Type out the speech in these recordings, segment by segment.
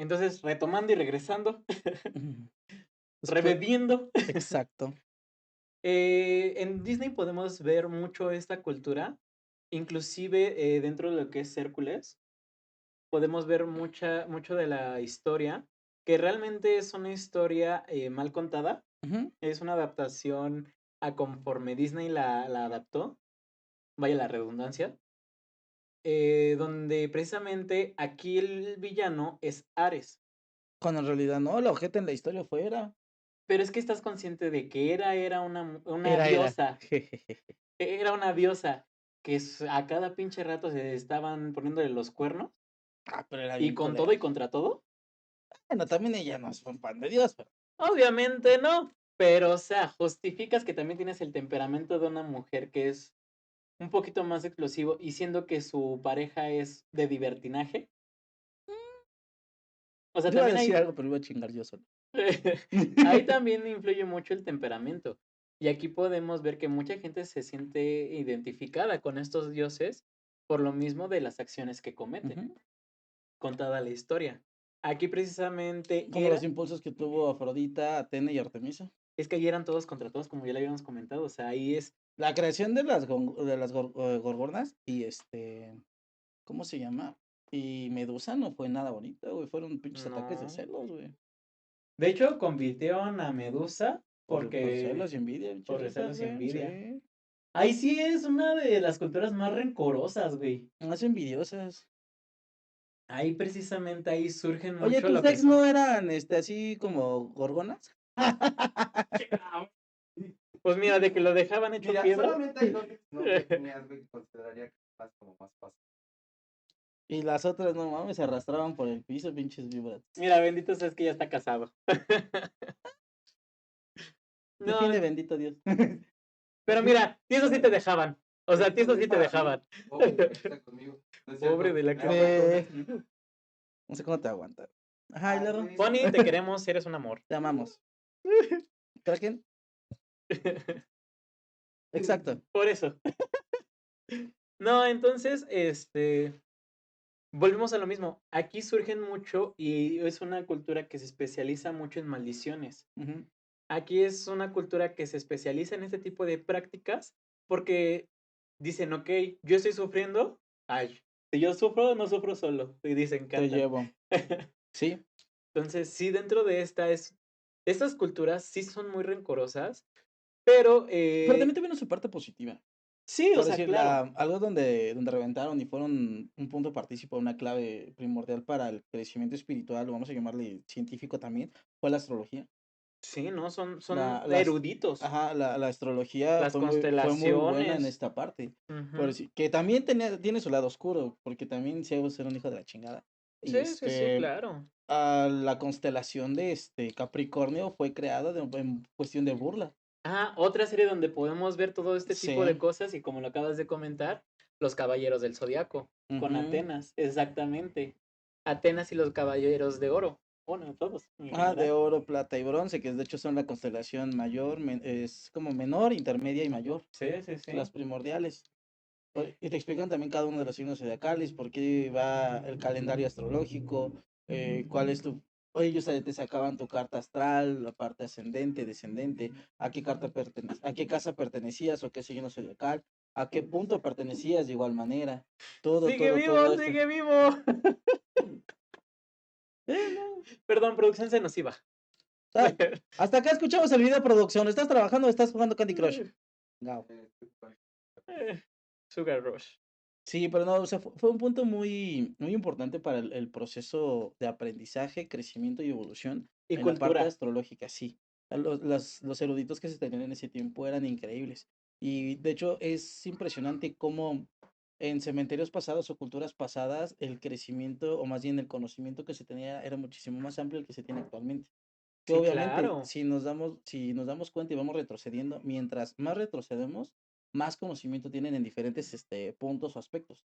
Entonces, retomando y regresando, Ujú. Después reviviendo, exacto. en Disney podemos ver mucho esta cultura, inclusive, dentro de lo que es Hércules, podemos ver mucho de la historia, que realmente es una historia, mal contada, Ujú. es una adaptación a conforme Disney la adaptó, vaya la redundancia, donde precisamente aquí el villano es Ares. Cuando en realidad no, la ojete en la historia fue Hera. Pero es que estás consciente de que era una Era. diosa, era una diosa que a cada pinche rato se estaban poniéndole los cuernos, Ah, pero era y bien con todo culera. y contra todo. Bueno, también ella no es un pan de Dios, pero Obviamente no, pero, o sea, justificas que también tienes el temperamento de una mujer que es un poquito más explosivo, y siendo que su pareja es de libertinaje. O sea, yo iba a también decir hay algo, pero iba a chingar yo solo. ahí también influye mucho el temperamento. Y aquí podemos ver que mucha gente se siente identificada con estos dioses por lo mismo de las acciones que cometen, Ujú. contada la historia. Aquí precisamente Como los Hera, impulsos que tuvo Afrodita, Atena y Artemisa. es que ahí eran todos contra todos, como ya le habíamos comentado, o sea, ahí es La creación de las gorgonas y ¿cómo se llama? Y Medusa no fue nada bonita, güey. Fueron pinches ataques de no. celos, güey. De hecho, convirtieron a Medusa Por celos porque y envidia, pinches por viejas, celos y güey. envidia. Sí. Ahí sí es una de las culturas más rencorosas, güey. Más envidiosas. Ahí precisamente ahí surgen Oye, mucho ¿tus lo que ex son. no eran, así como gorgonas? Pues mira, de que lo dejaban hecho Mira, piedra. solamente hay dos exnovias mías, güey, que consideraría que más como más fácil. Y las otras, no mames, se arrastraban por el piso, pinches vibras. Mira, bendito seas que ya está casado. Define No, bendito Dios. pero mira, ti eso sí te dejaban. O sea, ti Bendito eso Dios sí te para mí, dejaban. pobre de la que está conmigo. No es Pobre cierto. de la que está Ve, contigo. no sé cómo te aguantar. Ajá, y Ay, luego, güey, Pony, te queremos, eres un amor. te amamos. Kraken, exacto. Por eso. No, entonces, volvemos a lo mismo. Aquí surgen mucho y es una cultura que se especializa mucho en maldiciones. Ujú. Aquí es una cultura que se especializa en este tipo de prácticas porque dicen, ok, yo estoy sufriendo, ay, si yo sufro, no sufro solo, y dicen, Te cantan. llevo. Sí. Entonces, sí, dentro de estas culturas sí son muy rencorosas, pero Pero también tuvieron su parte positiva. sí, o Por sea, decir, claro, algo donde reventaron y fueron un punto partícipe, una clave primordial para el crecimiento espiritual, o vamos a llamarle científico también, fue la astrología. sí, ¿no? Son La, las, eruditos, ajá, la astrología las fue muy buena en constelaciones. esta parte. Por Ujú. decir, que también tiene su lado oscuro, porque también Zeus ser un hijo de la chingada. Y Sí, sí, sí, claro. la constelación de Capricornio fue creada en cuestión de burla. Ah, otra serie donde podemos ver todo este tipo de Sí. cosas y como lo acabas de comentar, Los Caballeros del Zodiaco, con Ujú. Atenas, exactamente. Atenas y los Caballeros de Oro. Bueno, todos en De general. oro, plata y bronce, que de hecho son la constelación mayor, es como menor, intermedia y mayor, Sí, sí, las sí. primordiales. Y te explican también cada uno de los signos zodiacales, por qué va el calendario astrológico, cuál es tu... Oye, ellos te sacaban tu carta astral, la parte ascendente, descendente, a qué a qué casa pertenecías o qué signo zodiacal, a qué punto pertenecías de igual manera. Sigue Todo vivo, esto. sigue vivo. No. Perdón, producción se nos iba. Ah, hasta acá escuchamos el video de producción. ¿Estás trabajando o estás jugando Candy Crush? Gao. Sugar Rush. Sí, pero no, o sea, fue un punto muy importante para el proceso de aprendizaje, crecimiento y evolución Y en la parte cultura. astrológica, sí. Los eruditos que se tenían en ese tiempo eran increíbles. Y de hecho es impresionante cómo en cementerios pasados o culturas pasadas el crecimiento, o más bien el conocimiento que se tenía era muchísimo más amplio del que se tiene actualmente. Que Sí, obviamente, claro. si nos damos cuenta y vamos retrocediendo, mientras más retrocedemos, más conocimiento tienen en diferentes puntos o aspectos.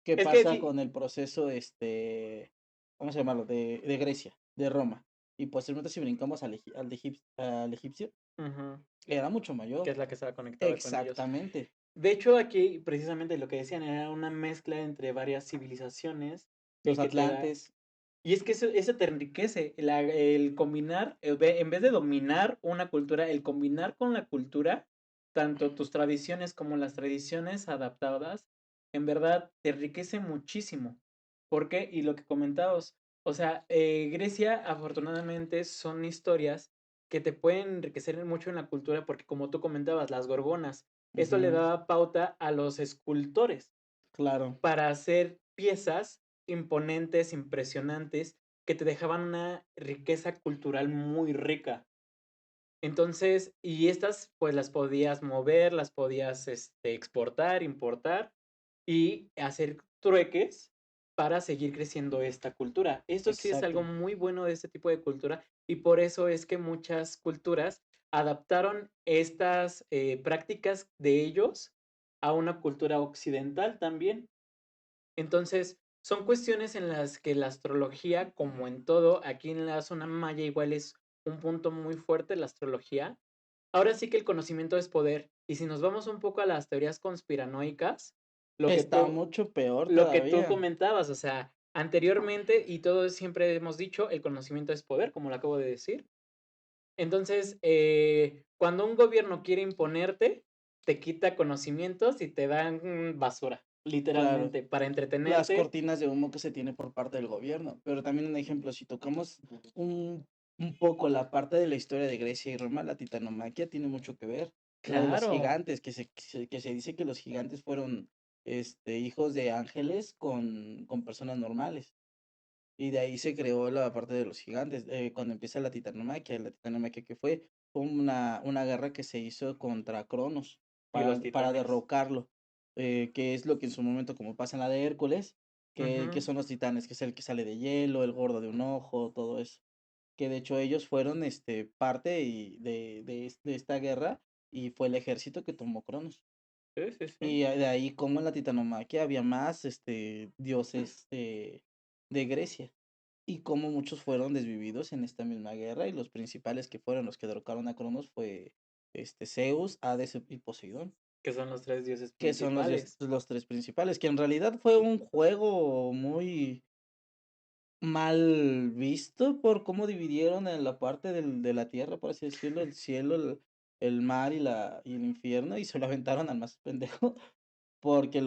¿Qué Es que pasa sí, con el proceso, vamos a llamarlo, de Grecia, de Roma? Y posteriormente si brincamos al egipcio, ujú, era mucho que mayor. es la que estaba conectada con ellos. Exactamente. De hecho, aquí precisamente lo que decían era una mezcla entre varias civilizaciones, Los que te da atlantes. Y es que eso te enriquece, el combinar, en vez de dominar una cultura, el combinar con la cultura, tanto tus tradiciones como las tradiciones adaptadas, en verdad te enriquece muchísimo. ¿Por qué? Y lo que comentabas, o sea, Grecia afortunadamente son historias que te pueden enriquecer mucho en la cultura porque como tú comentabas, las gorgonas, esto le Ujú, daba pauta a los escultores claro, para hacer piezas imponentes, impresionantes, que te dejaban una riqueza cultural muy rica. Entonces, y estas, pues las podías mover, las podías exportar, importar y hacer trueques para seguir creciendo esta cultura. Esto sí es algo exacto. muy bueno de este tipo de cultura y por eso es que muchas culturas adaptaron estas prácticas de ellos a una cultura occidental también. Entonces, son cuestiones en las que la astrología, como en todo, aquí en la zona maya igual es un punto muy fuerte la astrología. Ahora sí que el conocimiento es poder. Y si nos vamos un poco a las teorías conspiranoicas, lo que Está tú, mucho peor lo que tú todavía. comentabas, o sea, anteriormente, y todos siempre hemos dicho, el conocimiento es poder, como lo acabo de decir. Entonces, cuando un gobierno quiere imponerte, te quita conocimientos y te dan basura, Claro, literalmente, para las entretenerte. cortinas de humo que se tiene por parte del gobierno. Pero también un ejemplo, si tocamos un poco la parte de la historia de Grecia y Roma, la titanomaquia tiene mucho que ver. Lo de los Claro, gigantes, que se dice que los gigantes fueron hijos de ángeles con personas normales. Y de ahí se creó la parte de los gigantes. Cuando empieza la titanomaquia que fue una guerra que se hizo contra Cronos y los para titanes. derrocarlo, que es lo que en su momento, como pasa en la de Hércules, que Ujú. son los titanes, que es el que sale de hielo, el gordo de un ojo, todo eso. Que de hecho ellos fueron parte de esta guerra y fue el ejército que tomó Cronos. Sí, sí, sí. Y de ahí como en la titanomaquia había más dioses de Grecia y como muchos fueron desvividos en esta misma guerra y los principales que fueron los que derrocaron a Cronos fue Zeus, Hades y Poseidón, Que son los tres dioses que son principales. los tres principales, que en realidad fue un juego muy mal visto por cómo dividieron en la parte de la tierra, por así decirlo, el cielo, el mar y el infierno, y se lo aventaron al más pendejo. Porque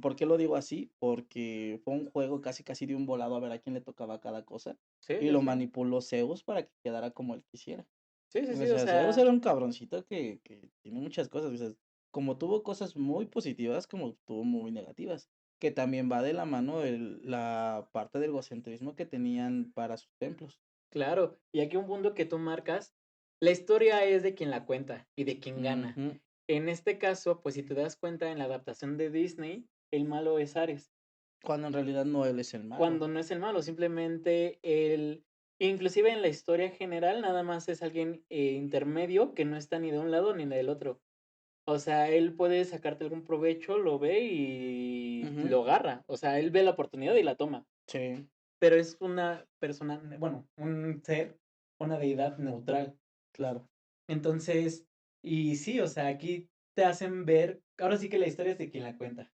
¿por qué lo digo así? Porque fue un juego casi de un volado a ver a quién le tocaba cada cosa, Sí, y sí, lo sí. manipuló Zeus para que quedara como él quisiera. Sí, sí, O sí, o sea, Zeus sea, era un cabroncito que tiene muchas cosas, o sea, como tuvo cosas muy positivas, como tuvo muy negativas, que también va de la mano la parte del egocentrismo que tenían para sus templos. claro. Y aquí un punto que tú marcas, la historia es de quien la cuenta y de quien gana. Ujú. En este caso, pues si te das cuenta en la adaptación de Disney, el malo es Ares. Cuando en realidad no él es el malo. Cuando no es el malo, simplemente él, inclusive en la historia general, nada más es alguien intermedio que no está ni de un lado ni del otro. O sea, él puede sacarte algún provecho, lo ve y Ujú. lo agarra. O sea, él ve la oportunidad y la toma. Sí, Pero es una persona, bueno, un ser, una deidad neutral. claro. Entonces, y sí, o sea, aquí te hacen ver, ahora sí que la historia es de quien la cuenta.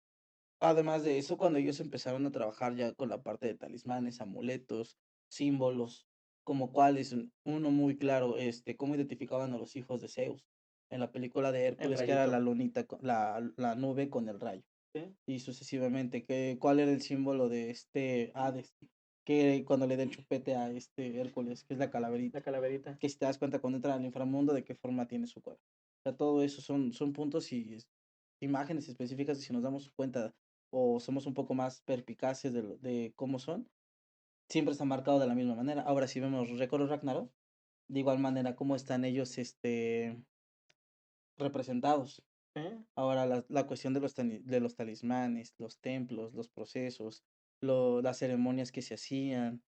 Además de eso, cuando ellos empezaron a trabajar ya con la parte de talismanes, amuletos, símbolos, como cuáles, uno muy claro, cómo identificaban a los hijos de Zeus en la película de El Hércules, que era la rayito. lunita, la nube con el rayo, ¿Sí? y sucesivamente, cuál era el símbolo de este Hades, que cuando le den chupete a este Hércules, que es la La calaverita, calaverita. que si te das cuenta cuando entra al inframundo, de qué forma tiene su cuerpo. O sea, todo eso son puntos y imágenes específicas, y si nos damos cuenta o somos un poco más perpicaces de cómo son, siempre está marcado de la misma manera. Ahora, si vemos Record Ragnarok, de igual manera cómo están ellos representados. ¿Sí? Ahora, la cuestión de de los talismanes, los templos, los procesos, las ceremonias que se hacían,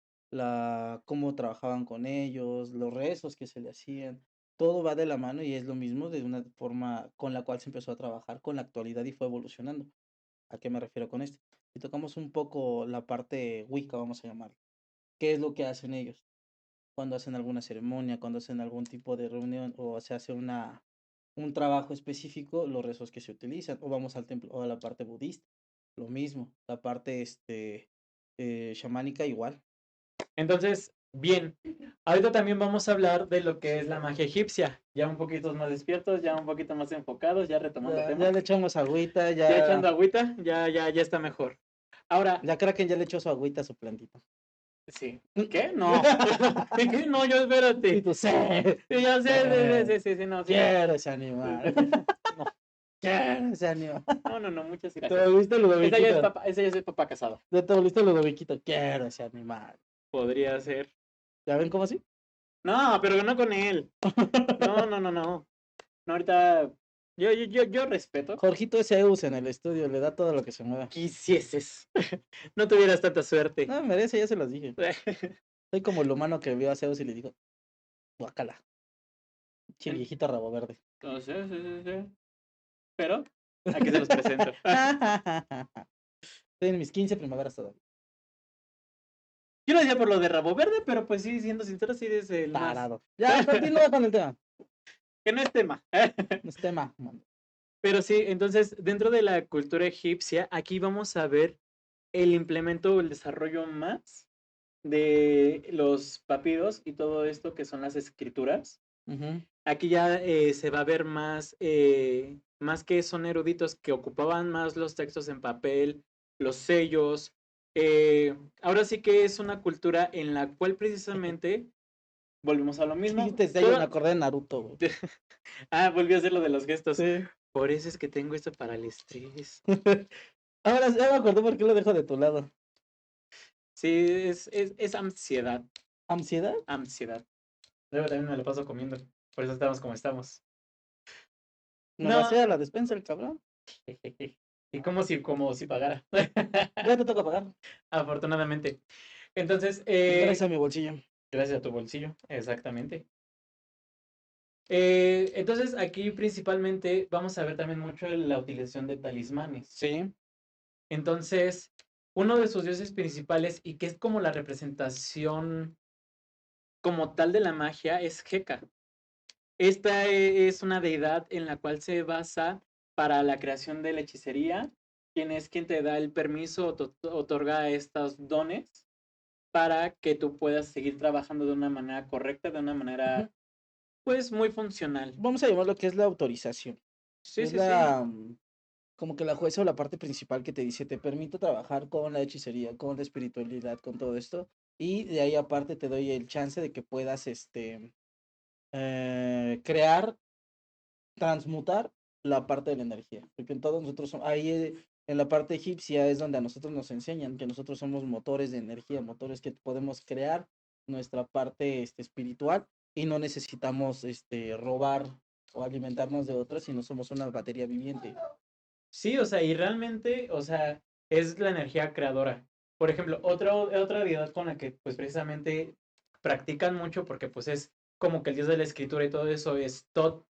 cómo trabajaban con ellos, los rezos que se le hacían, todo va de la mano y es lo mismo de una forma con la cual se empezó a trabajar con la actualidad y fue evolucionando. ¿A qué me refiero con esto? Si tocamos un poco la parte Wicca, vamos a llamarlo. ¿Qué es lo que hacen ellos? Cuando hacen alguna ceremonia, cuando hacen algún tipo de reunión o se hace un trabajo específico, los rezos que se utilizan, o vamos al templo o a la parte budista, lo mismo, la parte chamánica igual. Entonces, bien, ahorita también vamos a hablar de lo que es la magia egipcia, ya un poquito más despiertos, ya un poquito más enfocados, ya retomando Ya, tema, ya le echamos agüita, ya echando ya, agüita, ya está mejor. Ahora, ya Kraken ya le echó su agüita a su plantita. sí, ¿qué? No, ¿qué? No, yo Y espérate. tú, sí, Sí, ya sé, sí, no, sí, no. quiero ese animal, No, quiero ese animal. no, muchas Te gracias. volviste Ludoviquito, Esa ya es papá casado. ya te volviste Ludoviquito, quiero ese animal. Podría ser. ¿Ya ven cómo así? No, pero no con él. No. No, ahorita yo respeto. Jorgito es Zeus en el estudio, le da todo lo que se mueva. Quisieses. No tuvieras tanta suerte. No, merece, ya se los dije. Soy como el humano que vio a Zeus y le dijo, guacala, che En- viejito rabo verde. Entonces, sí. Pero, aquí se los presento. Estoy en mis 15 primaveras todavía. Yo lo decía por lo de rabo verde, pero pues sí, siendo sincero, sí es el más. Tarado. Ya, continúa con el tema. Que no es tema. No es tema, man. Pero sí, entonces, dentro de la cultura egipcia, aquí vamos a ver el implemento o el desarrollo más de los papiros y todo esto que son las escrituras. Ujú. Aquí ya se va a ver más que son eruditos que ocupaban más los textos en papel, los sellos. Ahora sí que es una cultura en la cual precisamente volvemos a lo mismo. Dijiste sellos, me acordé de Naruto, güey. Volví a hacer lo de los gestos. Sí. Por eso es que tengo esto para el estrés. Ahora ya me acordé por qué lo dejo de tu lado. Sí, es ansiedad. ¿Ansiedad? Ansiedad. Luego también me lo paso comiendo. Por eso estamos como estamos. Me No. vacía la despensa el cabrón. Y como si pagara. Ya te toca pagar. Afortunadamente. Entonces, Gracias a mi bolsillo. gracias a tu bolsillo, exactamente. Entonces, aquí principalmente vamos a ver también mucho la utilización de talismanes. Sí. Entonces, uno de sus dioses principales y que es como la representación como tal de la magia es Heka. Esta es una deidad en la cual se basa para la creación de la hechicería, quien es quien te da el permiso o otorga estos dones para que tú puedas seguir trabajando de una manera correcta, de una manera pues muy funcional. Vamos a llamar lo que es la autorización. Sí, Es sí, sí. como que la jueza o la parte principal que te dice, te permito trabajar con la hechicería, con la espiritualidad, con todo esto. Y de ahí aparte te doy el chance de que puedas, crear, transmutar la parte de la energía. Porque en todos nosotros, ahí en la parte egipcia es donde a nosotros nos enseñan que nosotros somos motores de energía, motores que podemos crear nuestra parte espiritual y no necesitamos robar o alimentarnos de otras, sino somos una batería viviente. Sí, o sea, y realmente, o sea, es la energía creadora. Por ejemplo, otra deidad con la que pues precisamente practican mucho porque pues es como que el dios de la escritura y todo eso es Tot.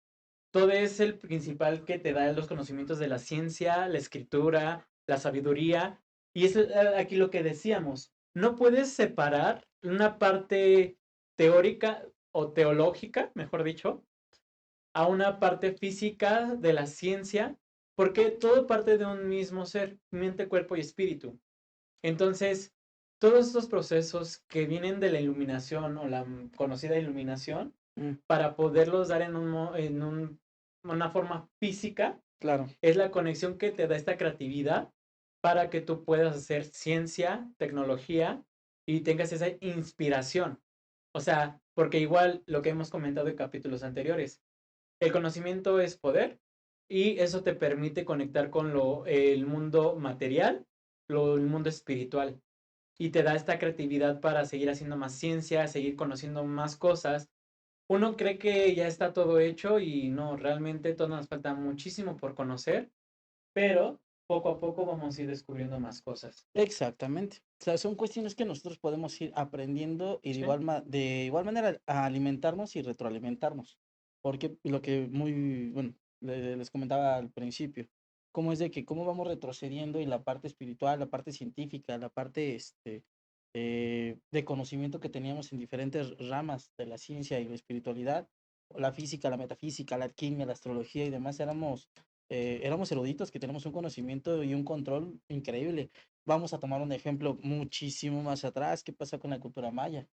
Tot es el principal que te da los conocimientos de la ciencia, la escritura, la sabiduría. Y es aquí lo que decíamos. No puedes separar una parte teórica o teológica, mejor dicho, a una parte física de la ciencia, porque todo parte de un mismo ser, mente, cuerpo y espíritu. Entonces, todos estos procesos que vienen de la iluminación o la conocida iluminación, Mm, para poderlos dar una forma física, claro. es la conexión que te da esta creatividad para que tú puedas hacer ciencia, tecnología y tengas esa inspiración. O sea, porque igual lo que hemos comentado en capítulos anteriores, el conocimiento es poder y eso te permite conectar con el mundo material, el mundo espiritual y te da esta creatividad para seguir haciendo más ciencia, seguir conociendo más cosas. Uno cree que ya está todo hecho y no, realmente todo nos falta muchísimo por conocer, pero poco a poco vamos a ir descubriendo más cosas. Exactamente. O sea, son cuestiones que nosotros podemos ir aprendiendo y Sí, de igual manera a alimentarnos y retroalimentarnos. Porque lo que bueno, les comentaba al principio, cómo es de que cómo vamos retrocediendo en la parte espiritual, la parte científica, la parte de conocimiento que teníamos en diferentes ramas de la ciencia y la espiritualidad, la física, la metafísica, la alquimia, la astrología y demás, éramos éramos eruditos que tenemos un conocimiento y un control increíble. Vamos a tomar un ejemplo muchísimo más atrás. ¿Qué pasa con la cultura maya?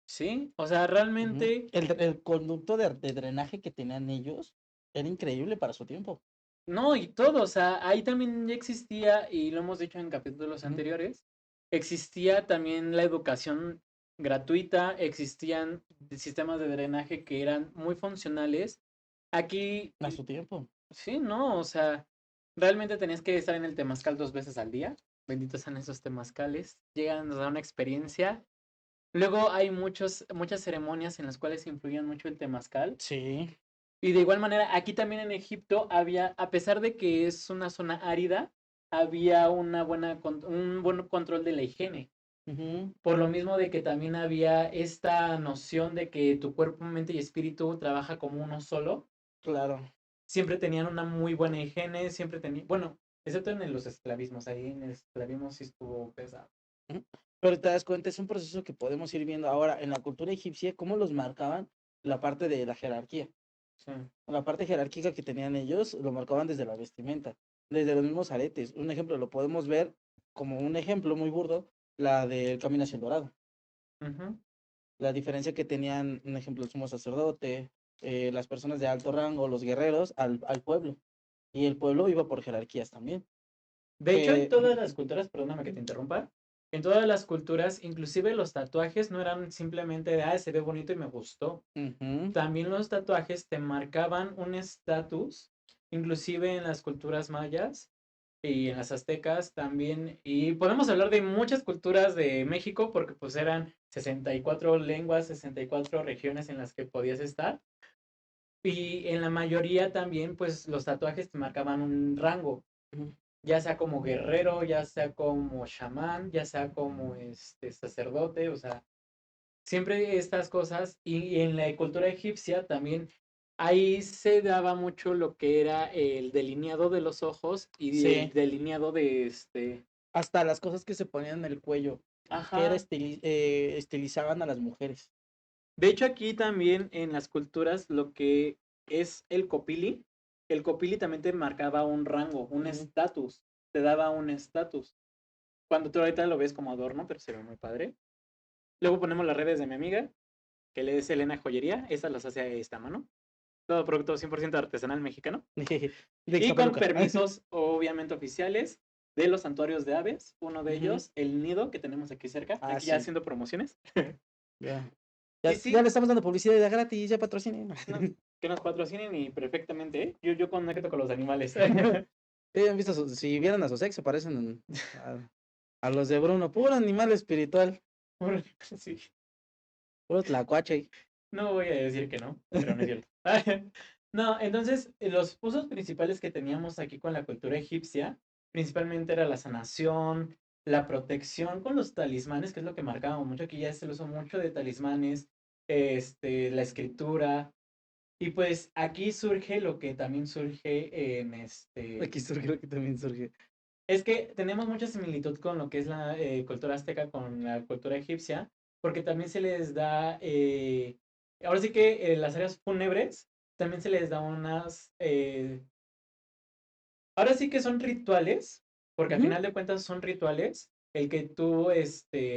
Sí, o sea, Ujú. realmente, El conducto de drenaje que tenían ellos era increíble para su tiempo. no, y todo, o sea, ahí también ya existía, y lo hemos dicho en capítulos Ujú. anteriores, existía también la educación gratuita, existían sistemas de drenaje que eran muy funcionales. Aquí, A su tiempo. sí, no, o sea, realmente tenías que estar en el temazcal 2 veces al día. Benditos sean esos temazcales. Llegan a dar una experiencia. Luego hay muchas ceremonias en las cuales influían mucho el temazcal. Sí. Y de igual manera, aquí también en Egipto había, a pesar de que es una zona árida, había un buen control de la higiene. Ujú. Por lo mismo de que también había esta noción de que tu cuerpo, mente y espíritu trabaja como uno solo. Claro. Siempre tenían una muy buena higiene, siempre tenían, bueno, excepto en los esclavismos, ahí en el esclavismo sí estuvo pesado. Ujú. Pero te das cuenta, es un proceso que podemos ir viendo ahora en la cultura egipcia, cómo los marcaban la parte de la jerarquía. Sí. La parte jerárquica que tenían ellos lo marcaban desde la vestimenta, desde los mismos aretes. Un ejemplo, lo podemos ver como un ejemplo muy burdo, la del camino hacia el dorado. Ujú. La diferencia que tenían, un ejemplo, el sumo sacerdote, las personas de alto rango, los guerreros, al pueblo. Y el pueblo iba por jerarquías también. De hecho, en Que, todas las culturas, perdóname que te interrumpa, en todas las culturas, inclusive los tatuajes no eran simplemente de, se ve bonito y me gustó. ujú, También los tatuajes te marcaban un estatus, inclusive en las culturas mayas y en las aztecas también. Y podemos hablar de muchas culturas de México porque pues eran 64 lenguas, 64 regiones en las que podías estar. Y en la mayoría también pues los tatuajes te marcaban un rango, ujú. ya sea como guerrero, ya sea como chamán, ya sea como sacerdote, o sea, siempre estas cosas. Y en la cultura egipcia también ahí se daba mucho lo que era el delineado de los ojos y el Sí, delineado de hasta las cosas que se ponían en el cuello, que era ajá. estilizaban a las mujeres. De hecho, aquí también en las culturas lo que es el copili también te marcaba un rango, un Ujú. estatus, te daba un estatus. Cuando tú ahorita lo ves como adorno, pero se ve muy padre. Luego ponemos las redes de mi amiga, que le es Elena Joyería, esas las hace a esta mano. Todo producto 100% artesanal mexicano. De Y con Ixtapaluca. permisos, obviamente, oficiales de los santuarios de aves. Uno de Ujú. ellos, el nido que tenemos aquí cerca. Ah, Aquí ya sí, haciendo promociones. ya. Y Ya le sí, estamos dando publicidad ya gratis, ya patrocinen. no, que nos patrocinen y perfectamente, ¿eh? Yo conecto con los animales. Han visto, si vieran a su sexo, parecen a los de Bruno, puro animal espiritual, Sí, puro tlacuache. no voy a decir que no, pero no es cierto. No, entonces los usos principales que teníamos aquí con la cultura egipcia, principalmente era la sanación, la protección con los talismanes, que es lo que marcábamos mucho, aquí ya se lo uso mucho de talismanes, la escritura, y pues aquí surge lo que también surge en Aquí surge, creo que también surge. es que tenemos mucha similitud con lo que es la cultura azteca con la cultura egipcia, porque también se les da, ahora sí que las áreas fúnebres, también se les da ahora sí que son rituales, porque a Ujú. final de cuentas son rituales, el que tú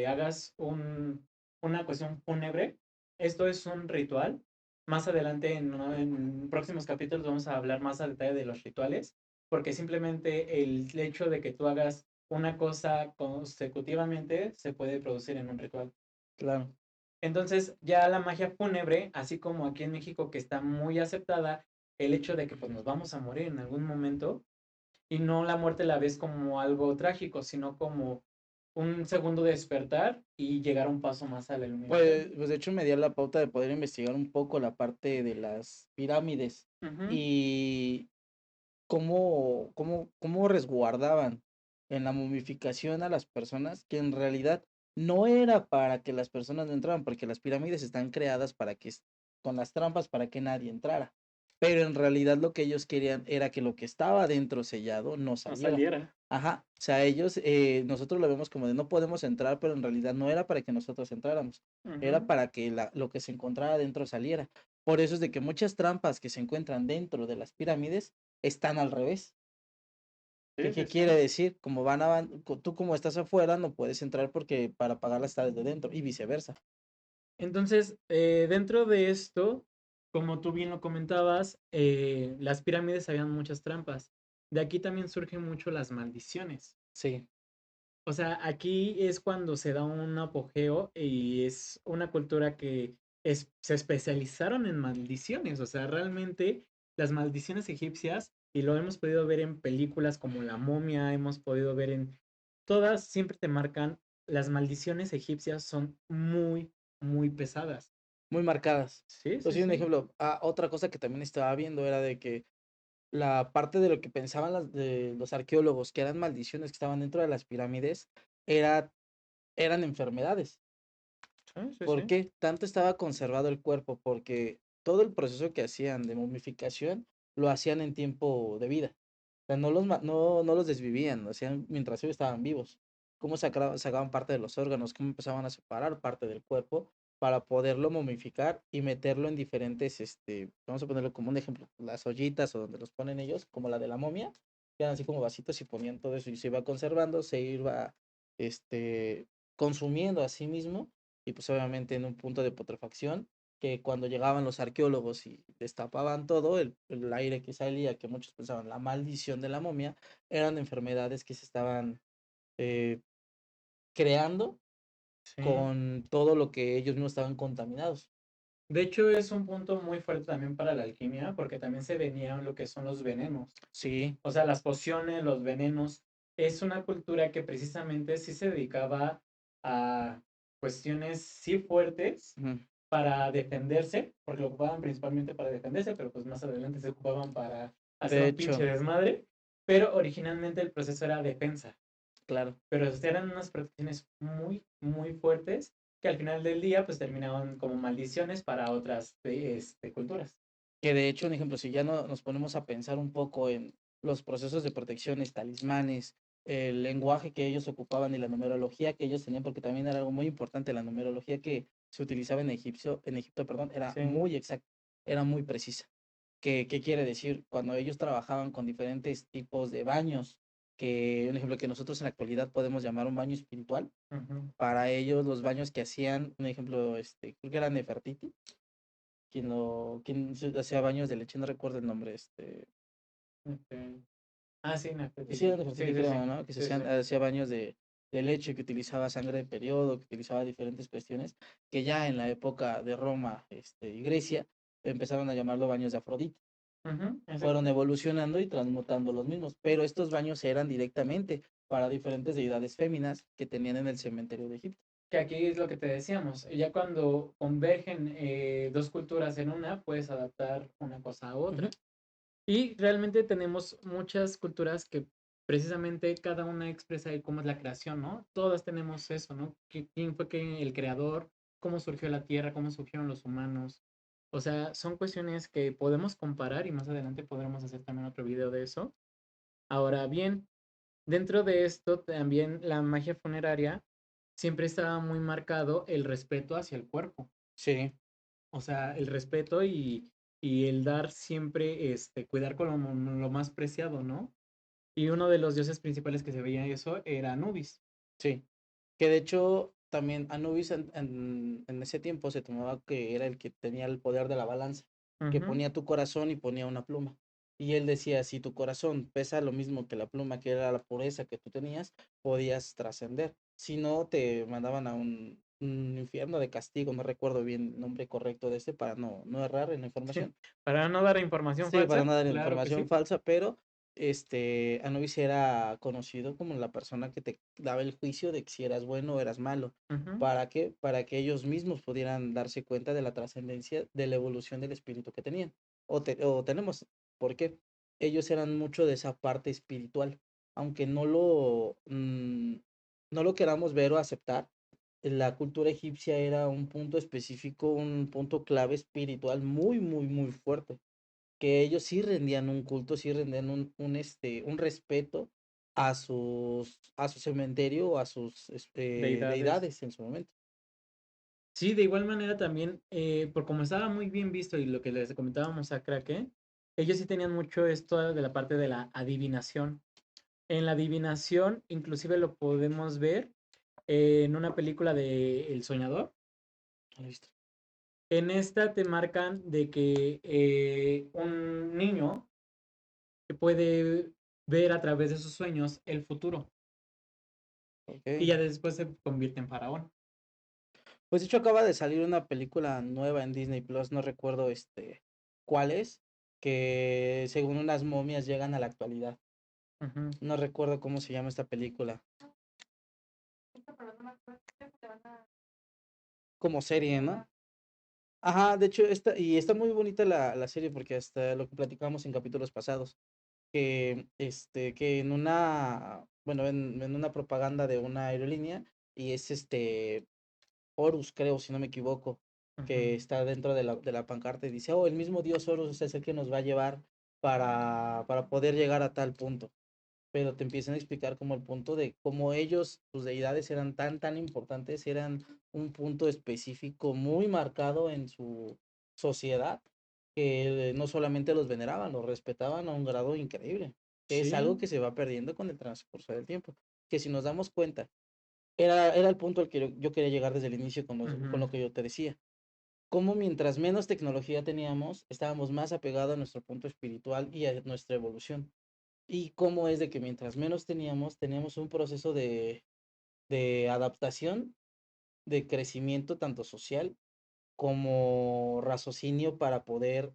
hagas una cuestión fúnebre, esto es un ritual. Más adelante en próximos capítulos vamos a hablar más a detalle de los rituales, porque simplemente el hecho de que tú hagas una cosa consecutivamente se puede producir en un ritual. Claro. Entonces, ya la magia fúnebre, así como aquí en México que está muy aceptada, el hecho de que pues nos vamos a morir en algún momento, y no la muerte la ves como algo trágico, sino como un segundo de despertar y llegar un paso más a la iluminación. Pues de hecho me dio la pauta de poder investigar un poco la parte de las pirámides Ujú. y cómo resguardaban en la momificación a las personas, que en realidad no era para que las personas no entraran, porque las pirámides están creadas para que, con las trampas para que nadie entrara. Pero en realidad lo que ellos querían era que lo que estaba dentro sellado no No saliera. saliera. Ajá, o sea, ellos, nosotros lo vemos como de no podemos entrar, pero en realidad no era para que nosotros entráramos, era Ujú. para que lo que se encontrara dentro saliera. Por eso es de que muchas trampas que se encuentran dentro de las pirámides están al revés. Sí, ¿Qué sí, sí. quiere decir? Como tú como estás afuera, no puedes entrar porque para pagarla está desde dentro y viceversa. Entonces, dentro de esto, como tú bien lo comentabas, las pirámides habían muchas trampas. De aquí también surgen mucho las maldiciones. Sí, O sea, aquí es cuando se da un apogeo y es una cultura que se especializaron en maldiciones. O sea, realmente las maldiciones egipcias, y lo hemos podido ver en películas como La Momia, hemos podido ver en todas, siempre te marcan, las maldiciones egipcias son muy, muy pesadas. muy marcadas. Sí, Pues sí, sí, un sí. ejemplo, otra cosa que también estaba viendo era de que la parte de lo que pensaban de los arqueólogos, que eran maldiciones que estaban dentro de las pirámides, era, eran enfermedades. Sí, sí, ¿Por sí. qué tanto estaba conservado el cuerpo? Porque todo el proceso que hacían de momificación lo hacían en tiempo de vida. O sea, no los desvivían, lo hacían mientras ellos estaban vivos. Cómo sacaban parte de los órganos, cómo empezaban a separar parte del cuerpo para poderlo momificar y meterlo en diferentes, vamos a ponerlo como un ejemplo, las ollitas o donde los ponen ellos, como la de la momia, que eran así como vasitos y ponían todo eso y se iba conservando, se iba, consumiendo a sí mismo y pues obviamente en un punto de putrefacción, que cuando llegaban los arqueólogos y destapaban todo, el aire que salía, que muchos pensaban la maldición de la momia, eran enfermedades que se estaban eh, creando Sí. con todo lo que ellos mismos estaban contaminados. De hecho, es un punto muy fuerte también para la alquimia, porque también se venían lo que son los venenos. Sí, O sea, las pociones, los venenos. Es una cultura que precisamente sí se dedicaba a cuestiones sí fuertes ujú. para defenderse, porque lo ocupaban principalmente para defenderse, pero pues más adelante se ocupaban para hacer De un pinche hecho, desmadre. Pero originalmente el proceso era defensa. claro. Pero eran unas protecciones muy, muy fuertes que al final del día pues terminaban como maldiciones para otras culturas. Que de hecho, un ejemplo, si ya no nos ponemos a pensar un poco en los procesos de protecciones, talismanes, el lenguaje que ellos ocupaban y la numerología que ellos tenían, porque también era algo muy importante, la numerología que se utilizaba en Egipto, perdón, era Sí. muy exacta, era muy precisa. ¿Qué quiere decir? Cuando ellos trabajaban con diferentes tipos de baños, que un ejemplo que nosotros en la actualidad podemos llamar un baño espiritual, Ujú. para ellos los baños que hacían, un ejemplo, creo que era Nefertiti, quien hacía baños de leche, no recuerdo el nombre, Ok. Ah, sí, sí era Nefertiti. Nefertiti Sí, sí, creo, sí. ¿no? Que se Sí, sí. hacía baños de leche, que utilizaba sangre de periodo, que utilizaba diferentes cuestiones, que ya en la época de Roma, y Grecia, empezaron a llamarlo baños de Afrodita. Ujú, Fueron exacto. evolucionando y transmutando los mismos, pero estos baños eran directamente para diferentes deidades féminas que tenían en el cementerio de Egipto. Que aquí es lo que te decíamos. Ya cuando convergen dos culturas en una, puedes adaptar una cosa a Ujú. otra. Y realmente tenemos muchas culturas que precisamente cada una expresa de cómo es la creación, ¿no? Todas tenemos eso, ¿no? ¿Quién fue el creador? ¿Cómo surgió la Tierra? ¿Cómo surgieron los humanos? O sea, son cuestiones que podemos comparar y más adelante podremos hacer también otro video de eso. Ahora bien, dentro de esto también la magia funeraria siempre estaba muy marcado el respeto hacia el cuerpo. Sí, O sea, el respeto y el dar siempre, cuidar con lo más preciado, ¿no? Y uno de los dioses principales que se veía eso era Anubis. sí. Que de hecho también Anubis en ese tiempo se tomaba que era el que tenía el poder de la balanza, que Ujú. ponía tu corazón y ponía una pluma. Y él decía, si tu corazón pesa lo mismo que la pluma, que era la pureza que tú tenías, podías trascender. Si no, te mandaban a un infierno de castigo, no recuerdo bien el nombre correcto de este para no errar en la información. Para no dar información Sí, para falsa, no dar claro que información sí. falsa, pero Anubis era conocido como la persona que te daba el juicio de que si eras bueno o eras malo. Ujú. ¿Para qué? Para que ellos mismos pudieran darse cuenta de la trascendencia de la evolución del espíritu que tenían. O tenemos. ¿Por qué? Ellos eran mucho de esa parte espiritual. Aunque no lo queramos ver o aceptar, la cultura egipcia era un punto específico, un punto clave espiritual muy, muy, muy fuerte que ellos sí rendían un culto, sí rendían un respeto a su cementerio o a sus Deidades. deidades en su momento. Sí, de igual manera también, por como estaba muy bien visto y lo que les comentábamos a Kraken, ellos sí tenían mucho esto de la parte de la adivinación. En la adivinación, inclusive lo podemos ver en una película de El Soñador. ¿Lo viste? En esta te marcan de que un niño que puede ver a través de sus sueños el futuro Ok. y ya después se convierte en faraón. Pues de hecho acaba de salir una película nueva en Disney Plus, no recuerdo cuál es, que según unas momias llegan a la actualidad. Ujú. No recuerdo cómo se llama esta película. Como serie, ¿no? Ajá, de hecho, está muy bonita la serie porque hasta lo que platicamos en capítulos pasados, que en una, bueno, en una propaganda de una aerolínea, y es Horus, creo, si no me equivoco, que Ujú. está dentro de la pancarta y dice, oh, el mismo dios Horus es el que nos va a llevar para poder llegar a tal punto. Pero te empiezan a explicar como el punto de cómo ellos, sus deidades eran tan importantes, eran un punto específico muy marcado en su sociedad, que no solamente los veneraban, los respetaban a un grado increíble, que es algo Sí. que se va perdiendo con el transcurso del tiempo, que si nos damos cuenta, era el punto al que yo quería llegar desde el inicio con lo Ujú. que yo te decía. Cómo mientras menos tecnología teníamos, estábamos más apegados a nuestro punto espiritual y a nuestra evolución. Y cómo es de que mientras menos teníamos un proceso de adaptación, de crecimiento tanto social como raciocinio para poder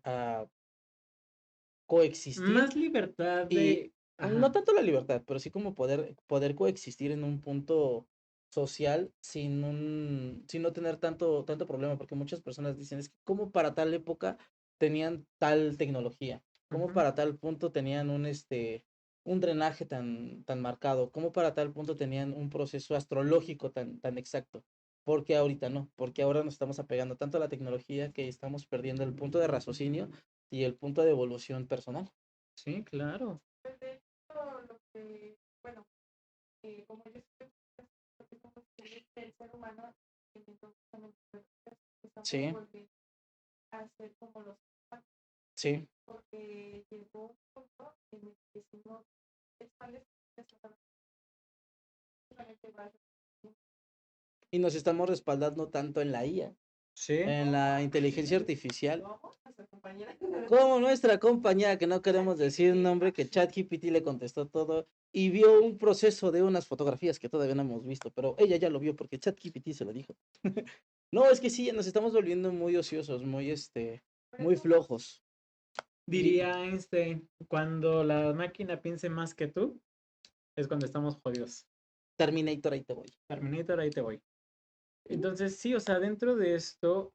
coexistir Más libertad y de... no Ajá. tanto la libertad, pero sí como poder coexistir en un punto social sin no tener tanto problema, porque muchas personas dicen, es que como para tal época tenían tal tecnología, como Ujú. para tal punto tenían un drenaje tan marcado, como para tal punto tenían un proceso astrológico tan exacto. Porque ahorita no, porque ahora nos estamos apegando tanto a la tecnología que estamos perdiendo el punto de raciocinio y el punto de evolución personal. Sí, claro. Sí, sí. Y nos estamos respaldando tanto en la IA, Sí. en la inteligencia artificial, como nuestra compañera, que no queremos decir nombre, que ChatGPT le contestó todo y vio un proceso de unas fotografías que todavía no hemos visto, pero ella ya lo vio porque ChatGPT se lo dijo. No, es que sí, nos estamos volviendo muy ociosos, muy flojos. Y Diría Einstein, cuando la máquina piense más que tú, es cuando estamos jodidos. Terminator, ahí te voy. Terminator, ahí te voy. Entonces, sí, o sea, dentro de esto,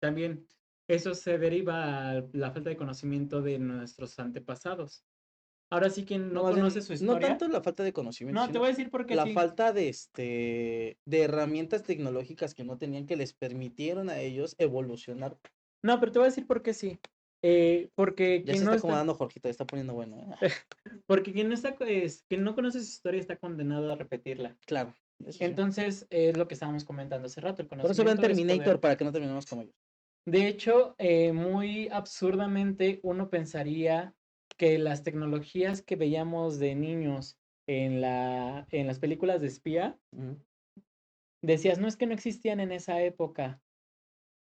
también eso se deriva a la falta de conocimiento de nuestros antepasados. Ahora sí, quien No, no más conoce bien, su no historia, tanto la falta de conocimiento, no, te sino voy a decir por qué la sí. falta de herramientas tecnológicas que no tenían, que les permitieron a ellos evolucionar. No, pero te voy a decir por qué sí. Porque Ya se quien no está está, acomodando Jorgito, está poniendo bueno, ¿eh? porque quien no está, quien no conoce su historia está condenado a repetirla. Claro, eso sí. Entonces, es lo que estábamos comentando hace rato, el Por eso vean conocimiento es Terminator, poder. para que no terminemos como ellos. De hecho, muy absurdamente uno pensaría que las tecnologías que veíamos de niños en las películas de espía, Ujú. decías, no es que no existían en esa época.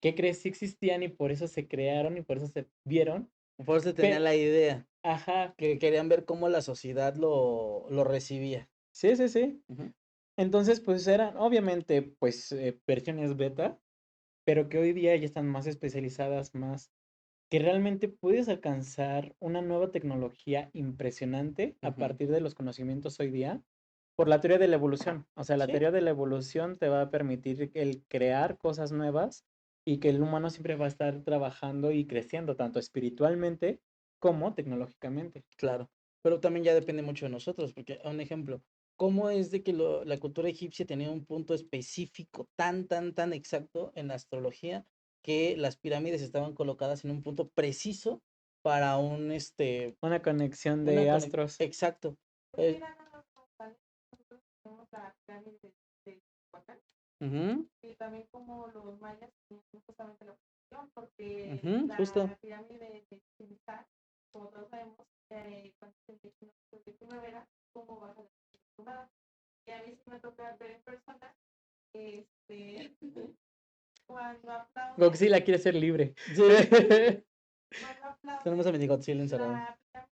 ¿Qué crees? Sí existían y por eso se crearon y por eso se vieron. Por eso tenían Pero, la idea, ajá, que querían ver cómo la sociedad lo recibía. sí, sí, sí. Ujú. Entonces, pues eran obviamente, pues, versiones beta, pero que hoy día ya están más especializadas, más que realmente puedes alcanzar una nueva tecnología impresionante a Ujú. partir de los conocimientos hoy día por la teoría de la evolución. O sea, la Sí, teoría de la evolución te va a permitir el crear cosas nuevas y que el humano siempre va a estar trabajando y creciendo, tanto espiritualmente como tecnológicamente. claro. Pero también ya depende mucho de nosotros, porque, un ejemplo, ¿cómo es de que la cultura egipcia tenía un punto específico tan exacto en la astrología, que las pirámides estaban colocadas en un punto preciso para Una conexión una de conexión? astros. Exacto. Eh, ujú. porque justo. la pirámide de Chichén Itzá, como todos sabemos, cuando el XIX era como baja la estructura. Y a mí sí me toca ver en persona este, cuando aplauden, Godzilla quiere ser libre. Sí, cuando aplauden tenemos a Mini Godzilla encerrado. la pirámide,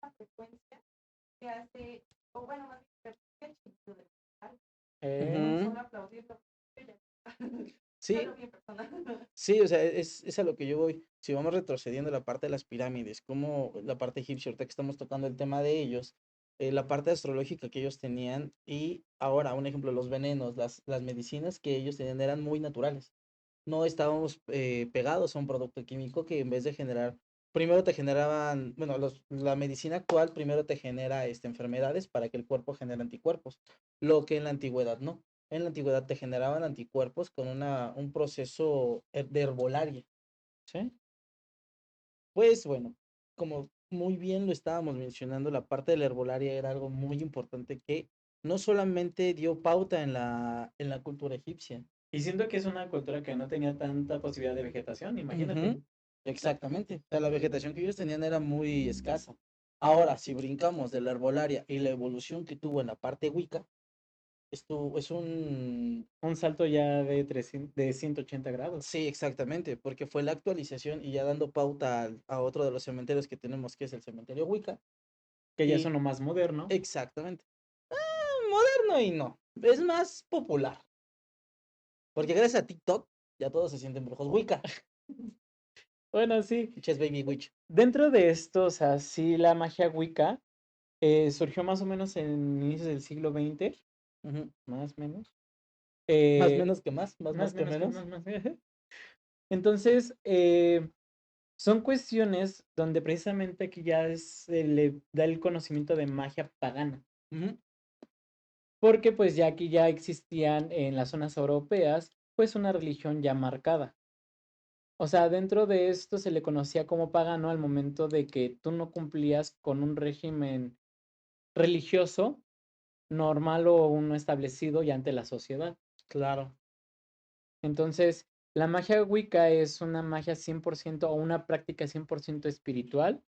la frecuencia que hace, o bueno, más bien que el chinido del metal, Eh, solo aplaudirlo. Sí, Yo lo vi en persona. sí, o sea, es a lo que yo voy. Si vamos retrocediendo la parte de las pirámides, como la parte egipcia, ahorita que estamos tocando el tema de ellos, la parte astrológica que ellos tenían, y ahora, un ejemplo, los venenos, las medicinas que ellos tenían eran muy naturales. No estábamos pegados a un producto químico que en vez de generar, primero te generaban, bueno, la medicina actual primero te genera enfermedades para que el cuerpo genere anticuerpos, lo que en la antigüedad no. En la antigüedad te generaban anticuerpos con un proceso de herbolaria, ¿sí? Pues bueno, como muy bien lo estábamos mencionando, la parte de la herbolaria era algo muy importante que no solamente dio pauta en la cultura egipcia. y siento que es una cultura que no tenía tanta posibilidad de vegetación, imagínate. Ujú, exactamente. O sea, la vegetación que ellos tenían era muy escasa. Ahora, si brincamos de la herbolaria y la evolución que tuvo en la parte Wicca, esto es un... Un salto ya de 180 grados, Sí, exactamente, porque fue la actualización y ya dando pauta a otro de los cementerios que tenemos, que es el cementerio Wicca. que ya Y son lo más moderno. exactamente. Moderno y no, es más popular. Porque gracias a TikTok ya todos se sienten brujos Wicca. Bueno, sí. Pinches baby witch. Dentro de esto, o sea, sí, la magia Wicca surgió más o menos en inicios del siglo XX, Ujú. más o menos. Más menos que más, Más que menos que menos. más. Entonces, son cuestiones donde precisamente aquí ya se le da el conocimiento de magia pagana. Ujú. Porque pues ya aquí ya existían en las zonas europeas, pues una religión ya marcada. O sea, dentro de esto se le conocía como pagano al momento de que tú no cumplías con un régimen religioso normal o uno establecido ya ante la sociedad. Claro. Entonces, la magia Wicca es una magia 100% o una práctica 100% espiritual,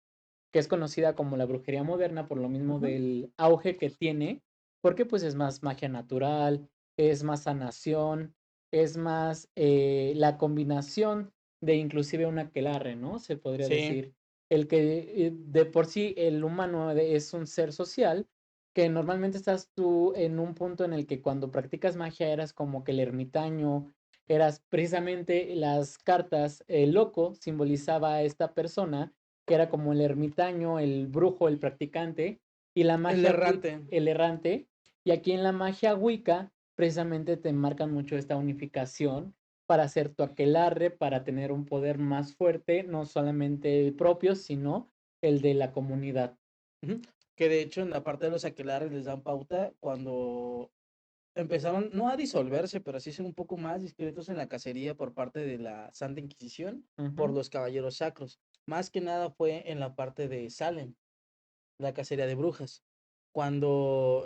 que es conocida como la brujería moderna por lo mismo Ujú. del auge que tiene, porque pues es más magia natural, es más sanación, es más la combinación de inclusive un aquelarre, ¿no? Se podría Sí, decir. El que de por sí el humano es un ser social, que normalmente estás tú en un punto en el que cuando practicas magia eras como que el ermitaño, eras precisamente las cartas, el loco simbolizaba a esta persona que era como el ermitaño, el brujo, el practicante, y la el magia errante. el errante. Y aquí en la magia Wicca, precisamente te marcan mucho esta unificación para hacer tu aquelarre, para tener un poder más fuerte, no solamente el propio, sino el de la comunidad. Ujú. Que de hecho en la parte de los aquelarres les dan pauta cuando empezaron, no a disolverse, pero sí ser un poco más discretos en la cacería por parte de la Santa Inquisición por Ujú. los caballeros sacros. Más que nada fue en la parte de Salem, la cacería de brujas. Cuando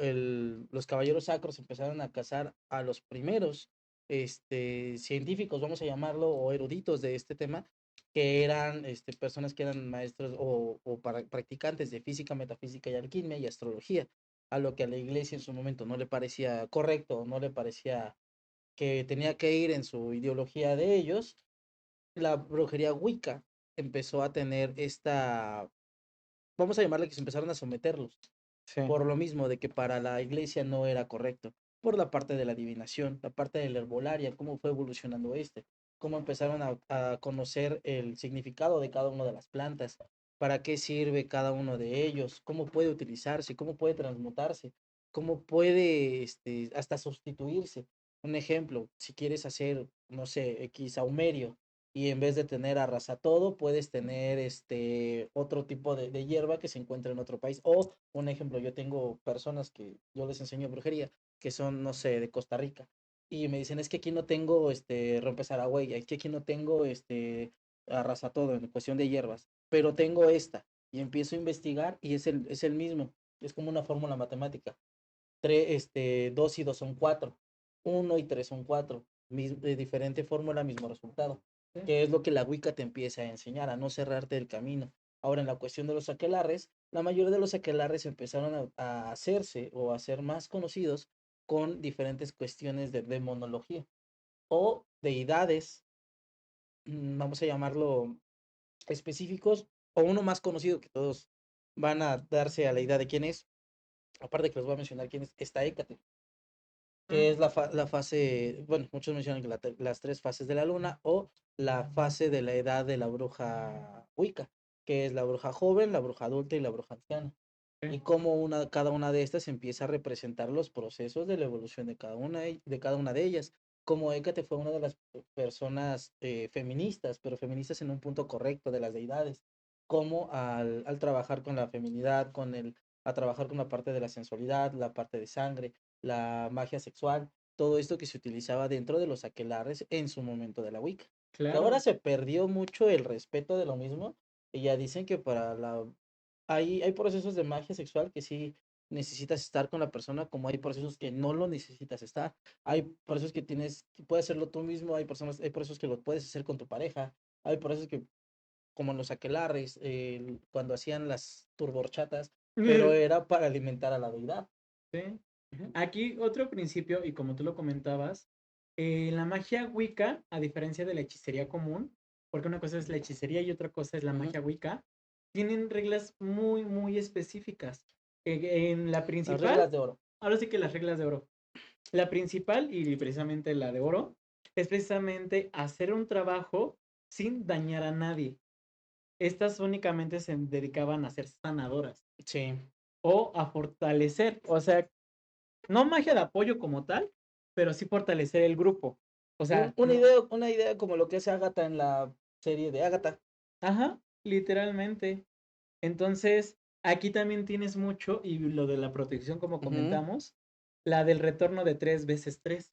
los caballeros sacros empezaron a cazar a los primeros científicos, vamos a llamarlo, o eruditos de este tema, que eran personas que eran maestros o practicantes de física, metafísica y alquimia y astrología, a lo que a la iglesia en su momento no le parecía correcto, no le parecía que tenía que ir en su ideología de ellos, la brujería Wicca empezó a tener esta, vamos a llamarle que se empezaron a someterlos Sí. por lo mismo de que para la iglesia no era correcto, por la parte de la adivinación, la parte de la herbolaria, cómo fue evolucionando cómo empezaron a conocer el significado de cada una de las plantas, para qué sirve cada uno de ellos, cómo puede utilizarse, cómo puede transmutarse, cómo puede hasta sustituirse. Un ejemplo, si quieres hacer, no sé, X saumerio, y en vez de tener todo puedes tener otro tipo de hierba que se encuentra en otro país. O un ejemplo, yo tengo personas que yo les enseño brujería, que son, no sé, de Costa Rica, y me dicen, es que aquí no tengo rompezaragüey, es que aquí no tengo todo en cuestión de hierbas, pero tengo esta, y empiezo a investigar y es el mismo, es como una fórmula matemática. 2 y 2 son 4, 1 y 3 son 4, diferente fórmula, mismo resultado. Sí. que es lo que la Wicca te empieza a enseñar, a no cerrarte el camino. Ahora, en la cuestión de los aquelarres, la mayoría de los aquelarres empezaron a hacerse o a ser más conocidos con diferentes cuestiones de demonología o deidades, vamos a llamarlo específicos, o uno más conocido que todos van a darse a la idea de quién es, aparte que les voy a mencionar quién es, está Hécate, que es la fase, bueno, muchos mencionan que las tres fases de la luna o la fase de la edad de la bruja Wicca, que es la bruja joven, la bruja adulta y la bruja anciana. Y Ok. cómo cada una de estas empieza a representar los procesos de la evolución de cada una de ellas. Como Hécate fue una de las personas feministas, pero feministas en un punto correcto de las deidades, como al trabajar con la feminidad, a trabajar con la parte de la sensualidad, la parte de sangre, la magia sexual, todo esto que se utilizaba dentro de los aquelarres en su momento de la Wicca. Que ahora Claro. se perdió mucho el respeto de lo mismo y ya dicen que hay procesos de magia sexual que sí necesitas estar con la persona, como hay procesos que no lo necesitas estar. Hay procesos que puedes hacerlo tú mismo, hay procesos que lo puedes hacer con tu pareja, hay procesos que, como en los aquelarres, cuando hacían las turborchatas, pero era para alimentar a la deidad. Sí. Ujú. Aquí otro principio, y como tú lo comentabas, la magia Wicca, a diferencia de la hechicería común, porque una cosa es la hechicería y otra cosa es la Ujú. magia Wicca, tienen reglas muy, muy específicas. En la Las principal, reglas de oro. ahora sí que las reglas de oro. La principal, y precisamente la de oro, es precisamente hacer un trabajo sin dañar a nadie. Estas únicamente se dedicaban a ser sanadoras Sí. o a fortalecer, o sea, no magia de apoyo como tal, pero sí fortalecer el grupo. O sea, no, Una idea como lo que hace Agatha en la serie de Agatha. ajá, literalmente. Entonces, aquí también tienes mucho, y lo de la protección, como Ujú. comentamos, la del retorno de 3 veces 3.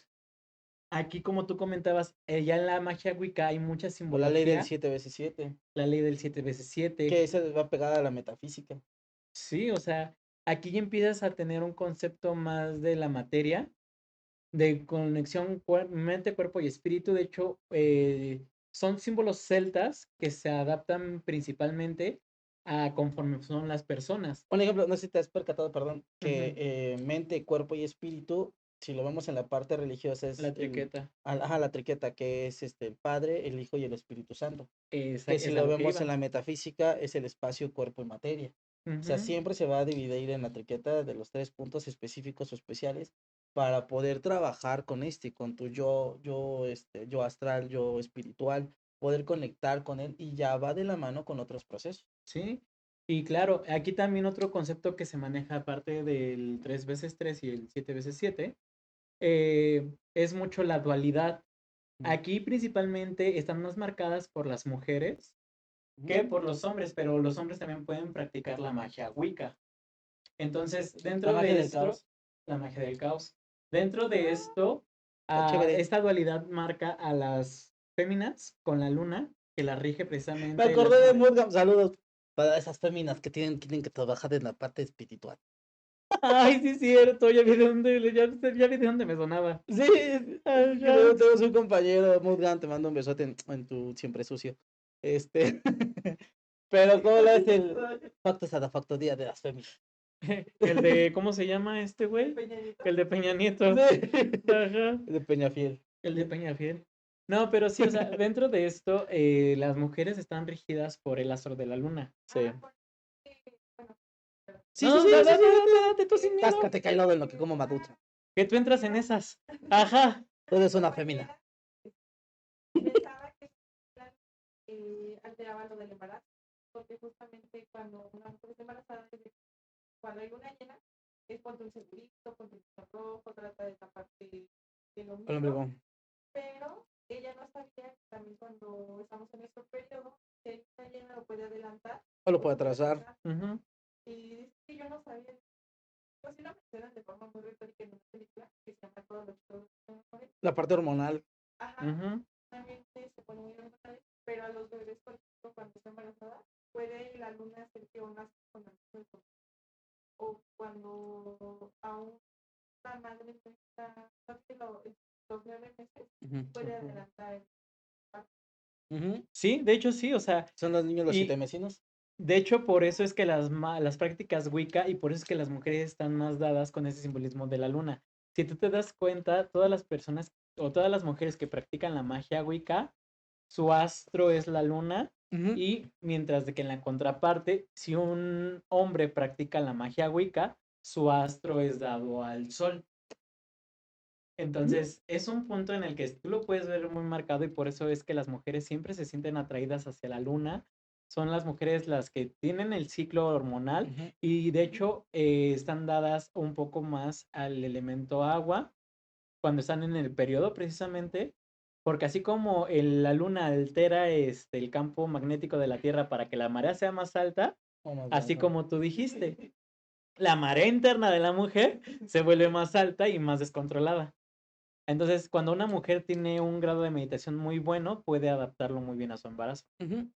Aquí, como tú comentabas, ya en la magia Wicca hay mucha O la ley del simbología, 7x7, la ley del 7 veces 7. que esa va pegada a la metafísica. Sí, o sea, aquí ya empiezas a tener un concepto más de la materia, de conexión mente, cuerpo y espíritu. De hecho, son símbolos celtas que se adaptan principalmente a conforme son las personas. Un ejemplo, no sé si te has percatado, perdón, que Ujú. mente, cuerpo y espíritu, si lo vemos en la parte religiosa, es La triqueta. ajá, la triqueta, que es el Padre, el Hijo y el Espíritu Santo. Que si Es a lo lo que vemos en iba. la metafísica, es el espacio, cuerpo y materia. O sea, Ujú. siempre se va a dividir en la triqueta de los tres puntos específicos o especiales para poder trabajar con tu yo astral, yo espiritual, poder conectar con él y ya va de la mano con otros procesos. Sí. Y claro, aquí también otro concepto que se maneja aparte del 3 veces 3 y el 7 veces 7, es mucho la dualidad. Aquí principalmente están más marcadas por las mujeres que por los hombres, pero los hombres también pueden practicar la magia Wicca. Entonces, La dentro magia de del esto, caos. la magia del caos, dentro de esto, Está chévere. esta dualidad marca a las féminas con la luna, que la rige Me precisamente acordé de Murgam, saludos para esas féminas que tienen que trabajar en la parte espiritual. Ay, sí, es cierto, ya vi de dónde me sonaba. Sí, Ajá. tenemos un compañero, Murgam, te mando un besote en tu siempre sucio. Este, pero ¿cómo le hace el facto sada facto día de las féminas? El de, ¿cómo se llama este güey? Peña Nieto. El de Peña Nieto. Sí, Ajá. de Peñafiel. El de Peñafiel. No, pero sí, o sea, dentro de esto, las mujeres están rígidas por el astro de la luna. Sí. Bueno, Sí, sí, No, sí, sí, sí. date tú sin miedo. Cáscate, Cailado, en lo que como Maducha. Que tú entras en esas. Ajá. Tú eres una fémina. pensaba que alteraban lo del embarazo, porque justamente cuando una mujer está embarazada, cuando hay luna llena, es ponte un segurito, ponte un vestido rojo, trata de taparte el Hola, ombligo, amigo. pero ella no sabía que también cuando estamos en nuestro periodo, si hay luna llena lo puede adelantar O lo o puedo lo puede atrasar. atrasar. Ujú. Y dice que yo no sabía, pues sí lo mencionan de forma muy retórica en una película que se llama Todos los chicos de mujeres. La parte hormonal. Ajá, Ujú. también se pone muy hormonal, pero a los bebés, por ejemplo, cuando está embarazada, puede la luna hacer que unas con el cuerpo. O cuando aún la madre no está, no tiene los 9 meses, Ujú. puede adelantar el parto. Ujú. Sí, de hecho sí, o sea, Son los niños los siete y vecinos. de hecho por eso es que las prácticas Wicca y por eso es que las mujeres están más dadas con ese simbolismo de la luna. Si tú te das cuenta, todas las personas o todas las mujeres que practican la magia Wicca, su astro es la luna Ujú. y mientras de que en la contraparte, si un hombre practica la magia Wicca, su astro es dado al sol. Entonces, es un punto en el que tú lo puedes ver muy marcado y por eso es que las mujeres siempre se sienten atraídas hacia la luna. Son las mujeres las que tienen el ciclo hormonal Ujú. y de hecho están dadas un poco más al elemento agua cuando están en el periodo precisamente, porque así como la luna altera el campo magnético de la Tierra para que la marea sea más alta, Oh, más así baja. como tú dijiste, la marea interna de la mujer se vuelve más alta y más descontrolada. Entonces, cuando una mujer tiene un grado de meditación muy bueno, puede adaptarlo muy bien a su embarazo. Ujú.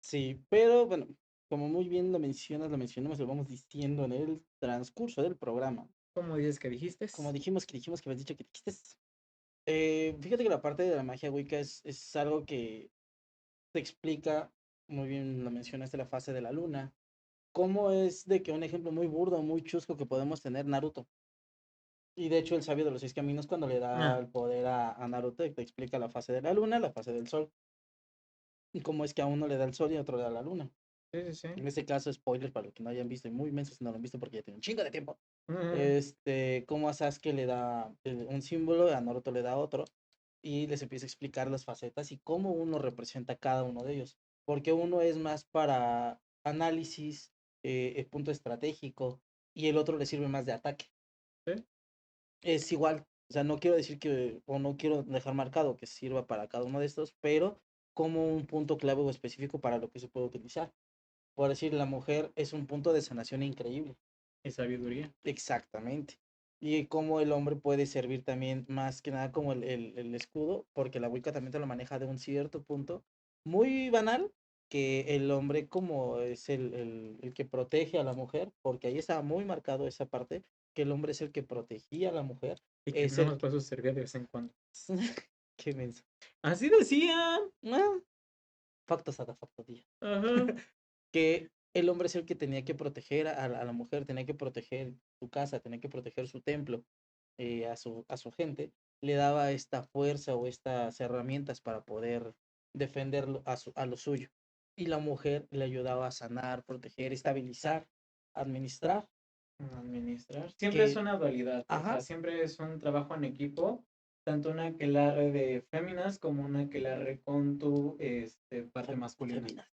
Sí, pero bueno, como muy bien lo mencionas, lo mencionamos, lo vamos diciendo en el transcurso del programa. ¿Cómo dices que dijiste? Como dijimos, que me has dicho que dijiste. Fíjate que la parte de la magia Wicca es algo que te explica, muy bien lo mencionaste, la fase de la luna. Cómo es de que un ejemplo muy burdo, muy chusco que podemos tener Naruto. Y de hecho, el sabio de los seis caminos, cuando le da Ah, el poder a Naruto, te explica la fase de la luna, la fase del sol. Y cómo es que a uno le da el sol y a otro le da la luna. sí, sí, sí. En este caso, spoiler para los que no hayan visto, y muy inmensos si no lo han visto porque ya tiene un chingo de tiempo. Ujú. Cómo a Sasuke le da un símbolo, a Naruto le da otro, y les empieza a explicar las facetas y cómo uno representa cada uno de ellos. Porque uno es más para análisis, el punto estratégico, y el otro le sirve más de ataque. Sí. Es igual, o sea, no quiero decir que, o no quiero dejar marcado que sirva para cada uno de estos, pero como un punto clave o específico para lo que se puede utilizar. Por decir, la mujer es un punto de sanación increíble. Y sabiduría. Exactamente. Y cómo el hombre puede servir también más que nada como el escudo, porque la Wicca también te lo maneja de un cierto punto muy banal, que el hombre como es el que protege a la mujer, porque ahí estaba muy marcado esa parte, que el hombre es el que protegía a la mujer, Y que es nada el más para eso servía de vez en cuando. qué menso. Así decían. Ah, factos ada facto día. Ajá. Que el hombre es el que tenía que proteger a la mujer, tenía que proteger su casa, tenía que proteger su templo, a su gente, le daba esta fuerza o estas herramientas para poder defenderlo a lo suyo. Y la mujer le ayudaba a sanar, proteger, estabilizar, administrar, Administrar. Siempre es que, una dualidad, o sea, ajá, siempre es un trabajo en equipo, tanto una aquelarre de féminas como una aquelarre con tu parte masculina. femina.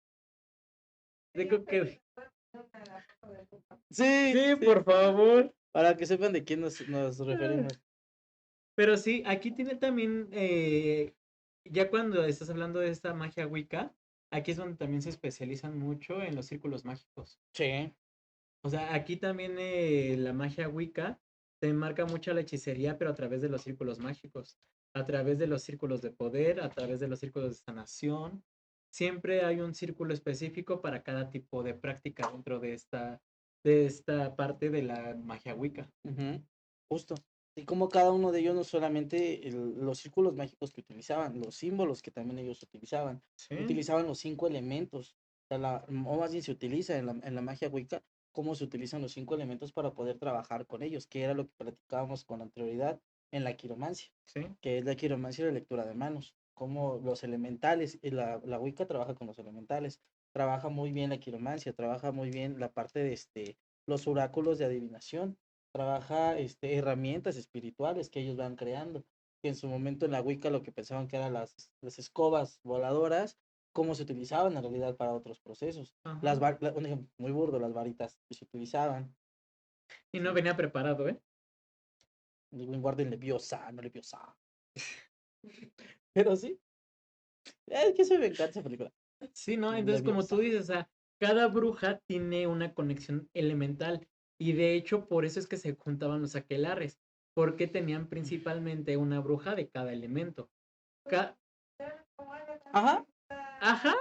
Digo que Sí, sí, sí, por favor. para que sepan de quién nos referimos. Pero sí, aquí tiene también, ya cuando estás hablando de esta magia Wicca, aquí es donde también se especializan mucho en los círculos mágicos. Sí. O sea, aquí también la magia Wicca te marca mucho la hechicería, pero a través de los círculos mágicos, a través de los círculos de poder, a través de los círculos de sanación. Siempre hay un círculo específico para cada tipo de práctica dentro de esta parte de la magia Wicca. Ujú, justo. Y como cada uno de ellos, no solamente los círculos mágicos que utilizaban, los símbolos que también ellos Sí. utilizaban los cinco elementos, o, sea, o más bien se utiliza en la magia Wicca, cómo se utilizan los cinco elementos para poder trabajar con ellos, que era lo que platicábamos con anterioridad en la quiromancia, Sí. que es la quiromancia y la lectura de manos, como los elementales, y la Wicca trabaja con los elementales, trabaja muy bien la quiromancia, trabaja muy bien la parte de los oráculos de adivinación, trabaja herramientas espirituales que ellos van creando, que en su momento en la Wicca lo que pensaban que eran las escobas voladoras, cómo se utilizaban en realidad para otros procesos. Ajá. Un ejemplo muy burdo, las varitas que se utilizaban. Y no Sí. venía preparado, ¿eh? Guarden leviosa, no leviosa. Pero sí, es que eso me encanta esa película. Sí, ¿no? Entonces, como Leviosa. tú dices, o sea, cada bruja tiene una conexión elemental y de hecho por eso es que se juntaban los aquelarres, porque tenían principalmente una bruja de cada elemento. Ca- Ajá. Ajá,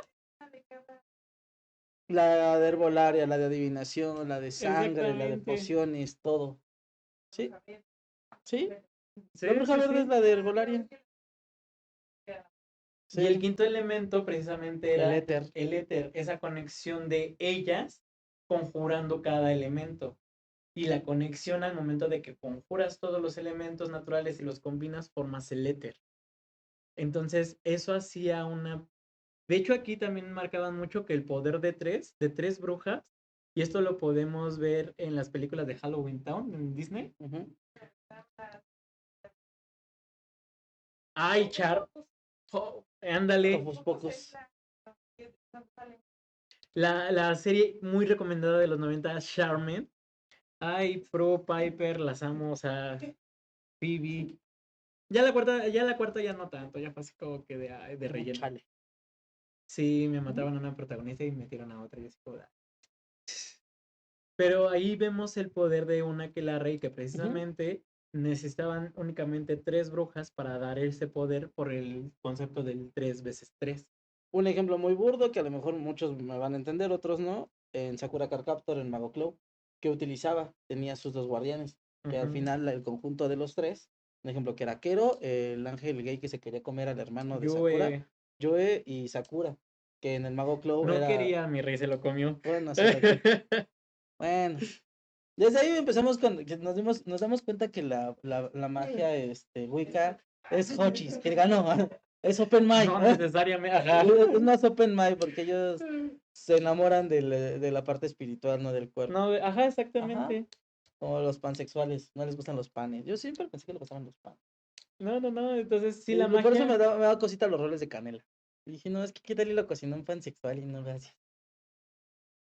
La de herbolaria, la de adivinación, la de sangre, la de exactamente. pociones, todo. Sí, sí. Sí, La bruja sí, verde es sí. la de herbolaria. Y el Sí, quinto elemento precisamente el era éter. el éter, esa conexión de ellas conjurando cada elemento. Y la conexión al momento de que conjuras todos los elementos naturales y los combinas, formas el éter. Entonces, eso hacía una... De hecho, aquí también marcaban mucho que el poder de tres brujas, y esto lo podemos ver en las películas de Halloween Town en Disney. Ujú. Ay, Char, ándale. Hocus Pocus. La serie muy recomendada de los 90, Charmed. Ay, Pro, Piper, las amo, o sea, Phoebe. Ya la cuarta ya no tanto, ya fue así como que de relleno. Chale. Sí, me mataban a una protagonista y metieron a otra y así como, pero ahí vemos el poder de una Aquelarre que precisamente necesitaban únicamente tres brujas para dar ese poder por el concepto del 3 veces 3. Un ejemplo muy burdo que a lo mejor muchos me van a entender, otros no. En Sakura Card Captor, en Mago Clow, que utilizaba, tenía sus dos guardianes, que al final el conjunto de los tres, un ejemplo que era Kero, el ángel gay que se quería comer al hermano de Sakura, Yoe y Sakura, que en el Mago Clow no era, quería, mi rey se lo comió. bueno, sí, bueno, desde ahí empezamos con, que nos damos cuenta que la magia, Wicca, es Hochis, que ganó, es Open Mic, No necesariamente, ajá. es más Open Mic porque ellos se enamoran de la parte espiritual, no del cuerpo. No, ajá, exactamente. Como los pansexuales, no les gustan los panes. Yo siempre pensé que le gustaban los panes. No, entonces sí, la Por eso magia. me da cosita los roles de canela. Y dije, no, es que qué tal y lo cocinó un pansexual y no gracias.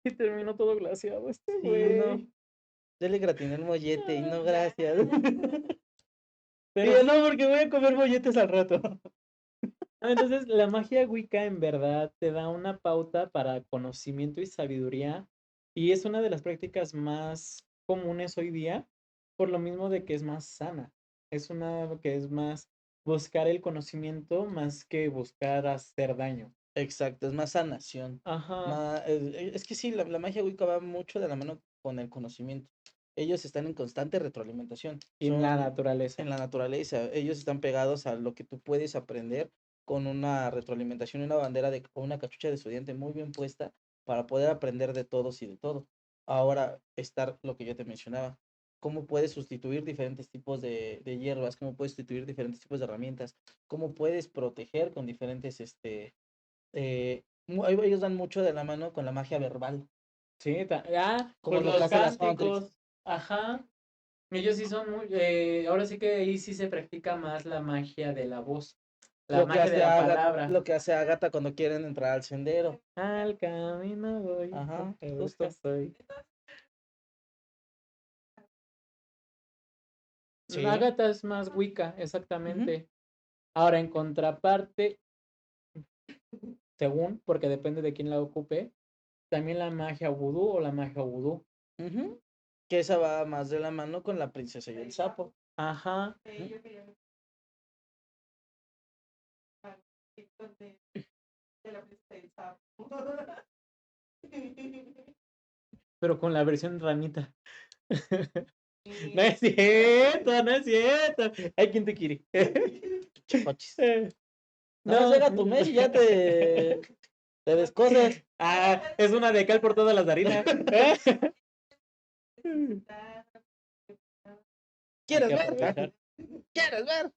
Y terminó todo glaseado este Sí, güey. no. Yo le gratiné el mollete y no gracias. Pero Digo, no, porque voy a comer molletes al rato. entonces la magia Wicca en verdad te da una pauta para conocimiento y sabiduría. Y es una de las prácticas más comunes hoy día, por lo mismo de que es más sana. Es una que es más buscar el conocimiento más que buscar hacer daño. Exacto, es más sanación. Ajá. Es que sí, la magia Wicca va mucho de la mano con el conocimiento. Ellos están en constante retroalimentación. Y en la Son naturaleza. en la naturaleza. Ellos están pegados a lo que tú puedes aprender con una retroalimentación y una bandera o una cachucha de estudiante muy bien puesta para poder aprender de todos y de todo. Ahora, estar lo que yo te mencionaba. Cómo puedes sustituir diferentes tipos de hierbas, cómo puedes sustituir diferentes tipos de herramientas, cómo puedes proteger con diferentes ellos dan mucho de la mano con la magia verbal, Sí, como pues lo que los hacen las Huntrix. cánticos. Ajá. Ellos sí son muy, ahora sí que ahí sí se practica más la magia de la voz, la magia de la palabra. Lo que hace Agatha cuando quieren entrar al sendero. Al camino voy, Ajá, porque justo. busca soy. Sí. Agatha es más Wicca, exactamente. Ahora, en contraparte, según, porque depende de quién la ocupe, también la magia vudú o la magia vudú. Que esa va más de la mano con la princesa y el sapo. Ajá. Yo quería de la princesa del sapo. Pero con la versión ranita. No es cierto, no es cierto. Hay quien te quiere. Chochis. No, No, llega tu mes y ya te descoses. Es una de cal por todas las harinas. ¿Quieres Hay que ver? aprovechar. ¿Quieres ver?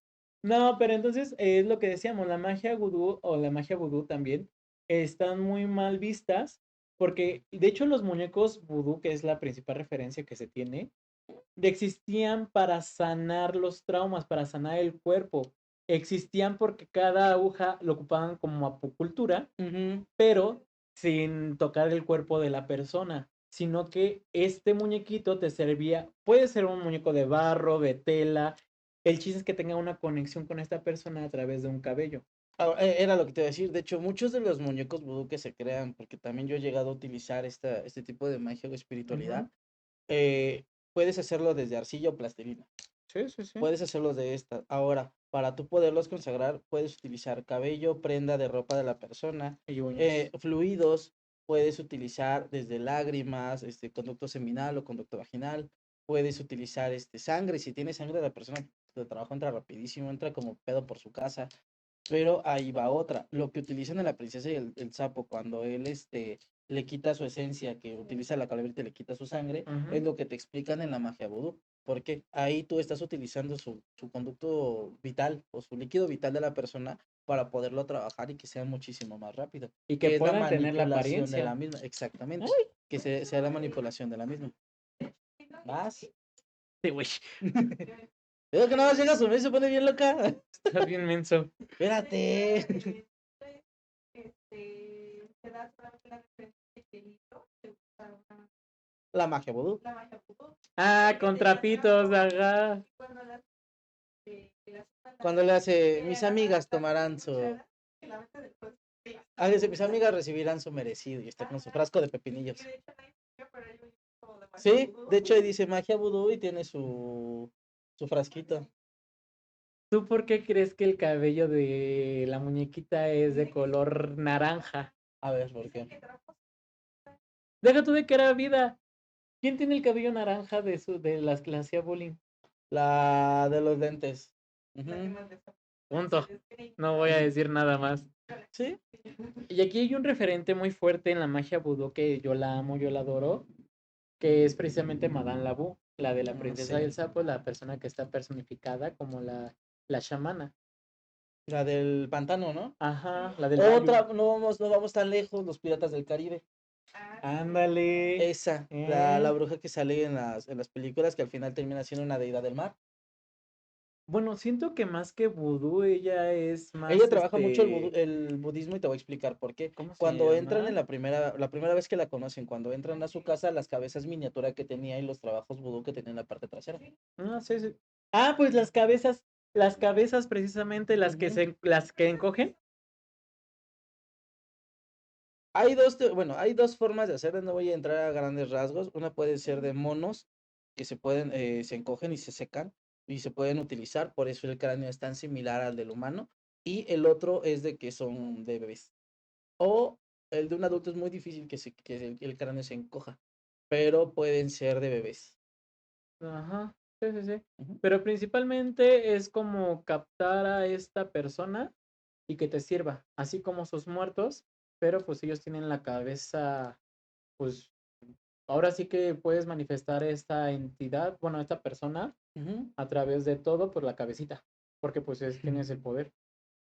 No, pero entonces es lo que decíamos, la magia vudú o la magia vudú también están muy mal vistas porque de hecho los muñecos vudú, que es la principal referencia que se tiene, existían para sanar los traumas, para sanar el cuerpo. Existían porque cada aguja lo ocupaban como acupuntura, pero sin tocar el cuerpo de la persona, sino que este muñequito te servía, puede ser un muñeco de barro, de tela, el chiste es que tenga una conexión con esta persona a través de un cabello. Era lo que te iba a decir. De hecho, muchos de los muñecos vudú que se crean, porque también yo he llegado a utilizar este tipo de magia o espiritualidad, puedes hacerlo desde arcilla o plastilina. Sí, sí, sí. Puedes hacerlos de esta. Ahora, para tú poderlos consagrar, puedes utilizar cabello, prenda de ropa de la persona, Y uñas. fluidos, puedes utilizar desde lágrimas, conducto seminal o conducto vaginal, puedes utilizar sangre, si tienes sangre de la persona, el trabajo entra rapidísimo, entra como pedo por su casa. Pero ahí va otra. Lo que utilizan en la princesa y el sapo cuando él le quita su esencia, que utiliza la calaverita y le quita su sangre, es Ujú. lo que te explican en la magia vudú. Porque ahí tú estás utilizando su conducto vital o su líquido vital de la persona para poderlo trabajar y que sea muchísimo más rápido. Y que Que es la puedan tener la manipulación de la apariencia. misma, exactamente. Ay, Que sea la manipulación de la misma. Más. sí, güey. Veo que no llega a subir, se pone bien loca. Estás bien menso. Espérate. Se da solamente la referencia de que Lito se usa La magia vudú. la magia vudú. Ah, Porque con tenía trapitos, trapo, ajá. y cuando las Cuando le hace, que mis agarra amigas la tomarán su... cuchara, que la mete después, Dice, mis amigas recibirán su merecido y está con su frasco de pepinillos. que de hecho nadie sabía, pero hay un como de magia Sí, vudú. de hecho ahí dice magia vudú y tiene su frasquito. ¿Tú por qué crees que el cabello de la muñequita es de color naranja? A ver, ¿por qué? Deja tú de que era vida. ¿Quién tiene el cabello naranja de las que le hacía bullying? La de los lentes. La que Ujú. más les Punto. No voy a decir nada más. Sí, Y aquí hay un referente muy fuerte en la magia vudú que yo la amo, yo la adoro, que es precisamente Madame Labu, la de la princesa y sí. el sapo, la persona que está personificada como la chamana. La del pantano, ¿no? Ajá, la del Otra, valle. no vamos tan lejos, los piratas del Caribe. Ándale. Esa, la ¿Eh? bruja que sale en las películas que al final termina siendo una deidad del mar. Bueno, siento que más que vudú, ella es Ella más, trabaja mucho el budismo y te voy a explicar por qué. ¿cómo se Cuando entran llama? en la primera vez que la conocen, cuando entran a su casa, las cabezas miniatura que tenía y los trabajos vudú que tenía en la parte trasera. Ah, sí, sí. Ah, pues las cabezas precisamente, Ujú. las que encogen. Bueno, hay dos formas de hacerlo, no voy a entrar a grandes rasgos. Una puede ser de monos que se encogen y se secan y se pueden utilizar, por eso el cráneo es tan similar al del humano. Y el otro es de que son de bebés. O el de un adulto es muy difícil que el cráneo se encoja, pero pueden ser de bebés. Ajá, sí, sí, sí. Ujú. Pero principalmente es como captar a esta persona y que te sirva, así como sus muertos, pero pues ellos tienen la cabeza, pues ahora sí que puedes manifestar esta entidad, bueno, esta persona Ujú. a través de todo por la cabecita, porque pues tienes el poder.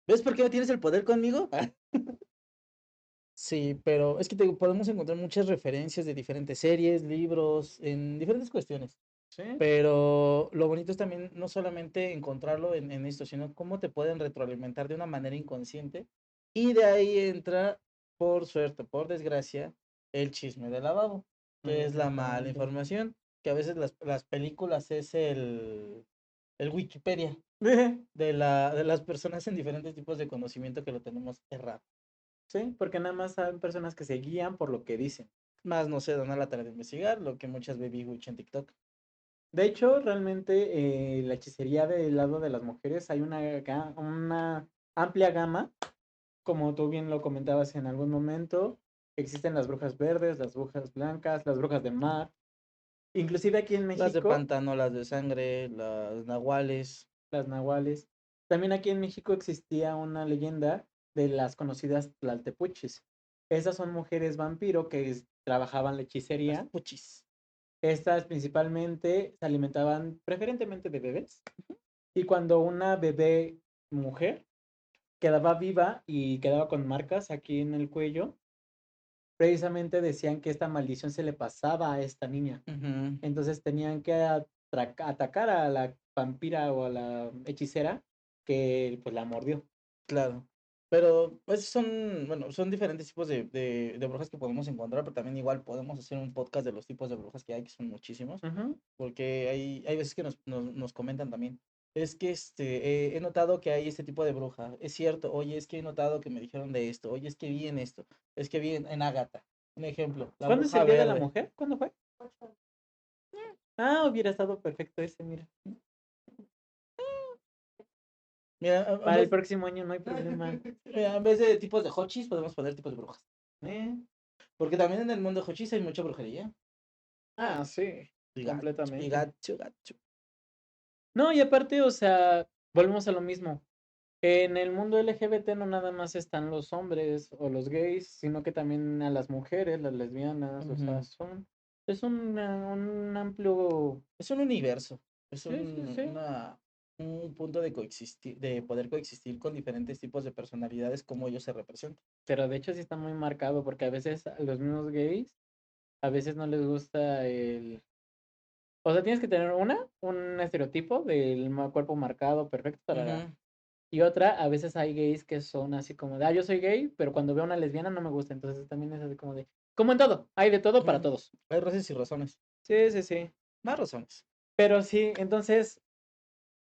¿Ves por qué no tienes el poder conmigo? Sí, pero es que podemos encontrar muchas referencias de diferentes series, libros, en diferentes cuestiones. Sí. Pero lo bonito es también no solamente encontrarlo en esto, sino cómo te pueden retroalimentar de una manera inconsciente. Y de ahí entra, por suerte, por desgracia, el chisme de lavabo, que es la mala Exactamente. información, que a veces las películas es el Wikipedia de las personas en diferentes tipos de conocimiento que lo tenemos errado. Sí, porque nada más hay personas que se guían por lo que dicen. Más no se dan a la tarea de investigar lo que muchas baby witch en TikTok. De hecho, realmente la hechicería del lado de las mujeres hay una amplia gama, como tú bien lo comentabas en algún momento. Existen las brujas verdes, las brujas blancas, las brujas de mar. Inclusive aquí en Las de México, pantano, las de sangre, las nahuales. las nahuales. También aquí en México existía una leyenda de las conocidas tlaltepuchis. Esas son mujeres vampiro que trabajaban la Las hechicería. puchis. Estas principalmente se alimentaban preferentemente de bebés. Y cuando una bebé mujer quedaba viva y quedaba con marcas aquí en el cuello, precisamente decían que esta maldición se le pasaba a esta niña. Ujú. Entonces tenían que atacar a la vampira o a la hechicera que pues la mordió. Claro. Pero pues bueno, son diferentes tipos de brujas que podemos encontrar, pero también igual podemos hacer un podcast de los tipos de brujas que hay, que son muchísimos, Ujú. porque hay veces que nos comentan también. Es que he notado que hay este tipo de bruja. Es cierto, oye, es que he notado que me dijeron de esto, oye, es que vi en esto, es que vi en Ágata. Un ejemplo, la ¿Cuándo es bruja el Día de la verde. Mujer? ¿Cuándo fue? Ah, hubiera estado perfecto ese, mira. Mira, Para el próximo año no hay problema. en vez de tipos de hochis, podemos poner tipos de brujas. ¿Eh? Porque también en el mundo hochis hay mucha brujería. Ah, sí, Y gacho, y completamente. gacho, gacho. No, y aparte, o sea, volvemos a lo mismo. En el mundo LGBT no nada más están los hombres o los gays, sino que también a las mujeres, las lesbianas, o sea, es un amplio... Es un universo, es Sí, sí, sí. un punto de coexistir, de poder coexistir con diferentes tipos de personalidades, como ellos se representan. Pero de hecho sí está muy marcado porque a veces a los mismos gays, a veces no les gusta el... O sea, tienes que tener un estereotipo del cuerpo marcado, perfecto, tarara. Ujú. Y otra, a veces hay gays que son así como de, yo soy gay, pero cuando veo a una lesbiana no me gusta. Entonces también es así como de, como en todo, hay de todo para Ujú. todos. Hay razones y razones. Sí, sí, sí. Más razones. Pero sí, entonces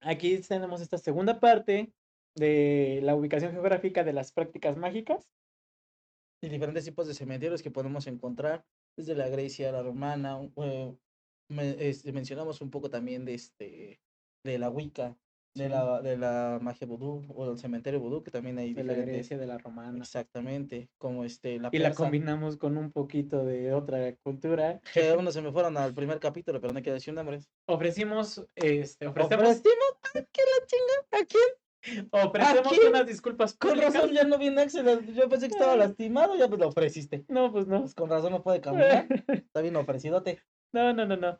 aquí tenemos esta segunda parte de la ubicación geográfica de las prácticas mágicas. Y diferentes tipos de cementerios que podemos encontrar, desde la Grecia, la romana. Mencionamos un poco también de la Wicca, Sí, de la magia vudú o del cementerio vudú, que también hay de la diferentes, Grecia, de la romana. exactamente, como la Y la persa, combinamos con un poquito de otra cultura. que uno se me fueron al primer capítulo, pero no quiero decir nombres. Ofrecemos, Ofrecimos, ¡ay, que la chinga! ¿A quién? ¿A ofrecemos quién? unas disculpas Con públicas. razón ya no viene Axel, yo pensé que estaba lastimado, ya me lo ofreciste. No, pues no. Pues con razón no puede caminar, está bien ofrecidote. No, no, no, no.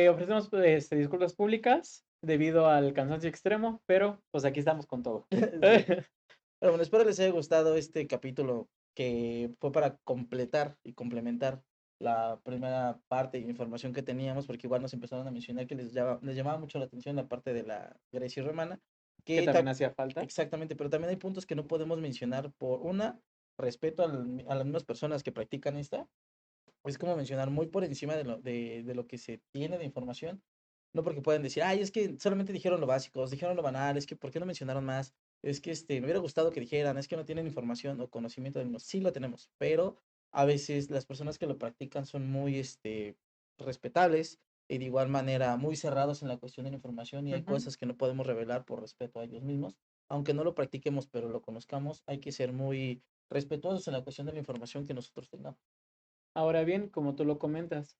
Ofrecemos disculpas públicas debido al cansancio extremo, pero pues aquí estamos con todo. Sí. Pero bueno, espero les haya gustado este capítulo que fue para completar y complementar la primera parte de información que teníamos, porque igual nos empezaron a mencionar que les llamaba mucho la atención la parte de la Grecia romana, Que que también hacía falta. exactamente, pero también hay puntos que no podemos mencionar por respeto a las mismas personas que practican esta. Es como mencionar muy por encima de lo que se tiene de información. No porque pueden decir, ay, es que solamente dijeron lo básico, dijeron lo banal, es que ¿por qué no mencionaron más? Es que me hubiera gustado que dijeran, es que no tienen información o conocimiento de mismo. Sí lo tenemos, pero a veces las personas que lo practican son muy respetables y de igual manera muy cerrados en la cuestión de la información y hay Ujú. cosas que no podemos revelar por respeto a ellos mismos. Aunque no lo practiquemos, pero lo conozcamos, hay que ser muy respetuosos en la cuestión de la información que nosotros tengamos. Ahora bien, como tú lo comentas,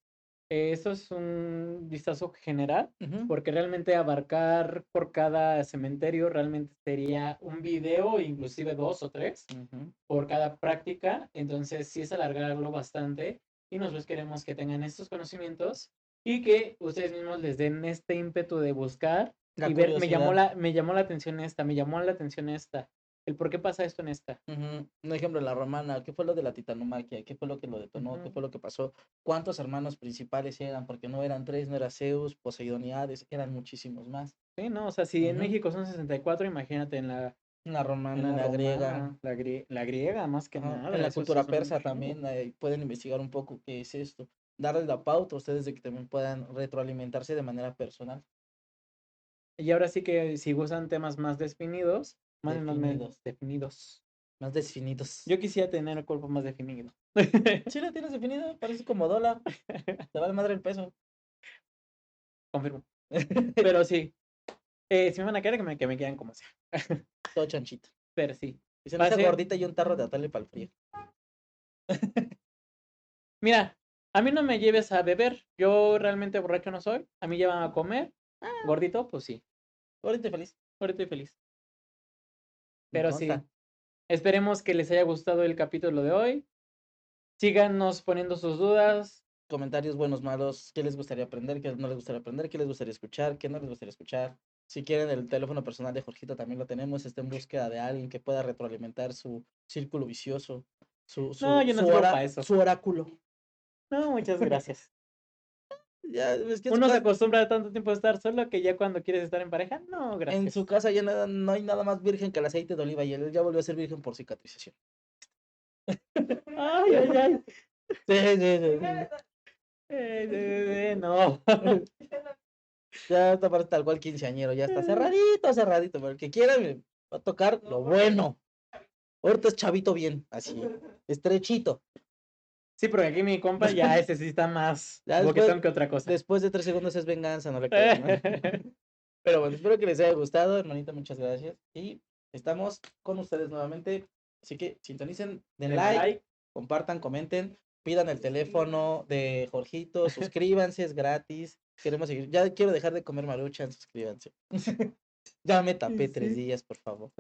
esto es un vistazo general, Ujú. porque realmente abarcar por cada cementerio realmente sería un video, inclusive 2 o 3, Ujú. por cada práctica. Entonces sí es alargarlo bastante y nosotros queremos que tengan estos conocimientos y que ustedes mismos les den este ímpetu de buscar La y ver, curiosidad. me llamó la atención esta, me llamó la atención esta, el por qué pasa esto en esta. Ujú. Un ejemplo, la romana, ¿qué fue lo de la titanomaquia? ¿Qué fue lo que lo detonó? ¿Qué Ujú. fue lo que pasó? ¿Cuántos hermanos principales eran? Porque no eran tres, no era Zeus, Poseidón y Hades, eran muchísimos más. Sí, no, o sea, si en Ujú. México son 64, imagínate La en romana, la la griega, romana, la griega más que ajá. nada, En la eso sí cultura son un persa chingo. también pueden investigar un poco qué es esto. Darles la pauta a ustedes de que también puedan retroalimentarse de manera personal. Y ahora sí que si gustan temas más definidos, mándenos Definidos, definidos. más definidos. Yo quisiera tener el cuerpo más definido. Sí, lo tienes definido, parece como dólar. Te vale madre el peso. Confirmo. Pero sí, si me van a querer, que me quieran como sea. Todo chanchito. Pero sí. Dicen esa Pase. gordita y un tarro de atole para el frío. Mira, a mí no me lleves a beber. Yo realmente borracho no soy. A mí llevan a comer. Gordito, pues sí. Gordita y feliz. Ahorita feliz. Me Pero consta. sí. Esperemos que les haya gustado el capítulo de hoy. Síganos poniendo sus dudas. Comentarios buenos, malos. ¿Qué les gustaría aprender? ¿Qué no les gustaría aprender? ¿Qué les gustaría escuchar? ¿Qué no les gustaría escuchar? Si quieren el teléfono personal de Jorgito, también lo tenemos. Está en búsqueda de alguien que pueda retroalimentar su círculo vicioso, No, yo no sirvo para eso. su oráculo. No, muchas gracias. Ya, es que Uno se acostumbra a tanto tiempo a estar solo que ya cuando quieres estar en pareja, no, en gracias. su casa ya no hay nada más virgen que el aceite de oliva y él ya volvió a ser virgen por cicatrización. Ay, ay, ay. Sí, sí, sí, sí. No. Ya está para tal cual quinceañero, ya está cerradito, cerradito. Pero el que quiera me va a tocar lo bueno. Ahorita es chavito bien, así, estrechito. Sí, porque aquí mi compa ya ese sí está más Ya boquetón que otra cosa. después de 3 segundos es venganza, no le crean, ¿no? Pero bueno, espero que les haya gustado, hermanita, muchas gracias. Y estamos con ustedes nuevamente. Así que sintonicen, den Denle like, like. compartan, comenten, pidan el teléfono de Jorgito, suscríbanse, es gratis. Queremos seguir. Ya quiero dejar de comer maruchan, suscríbanse. Ya me tapé Sí. 3 días, por favor.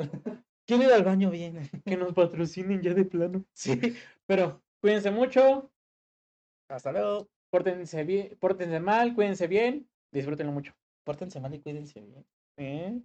Quiero ir al baño bien. Que nos patrocinen ya de plano. Sí. Pero cuídense mucho, Hasta luego. pórtense bien, pórtense mal, cuídense bien, disfrútenlo mucho. Pórtense mal y cuídense bien. ¿Eh?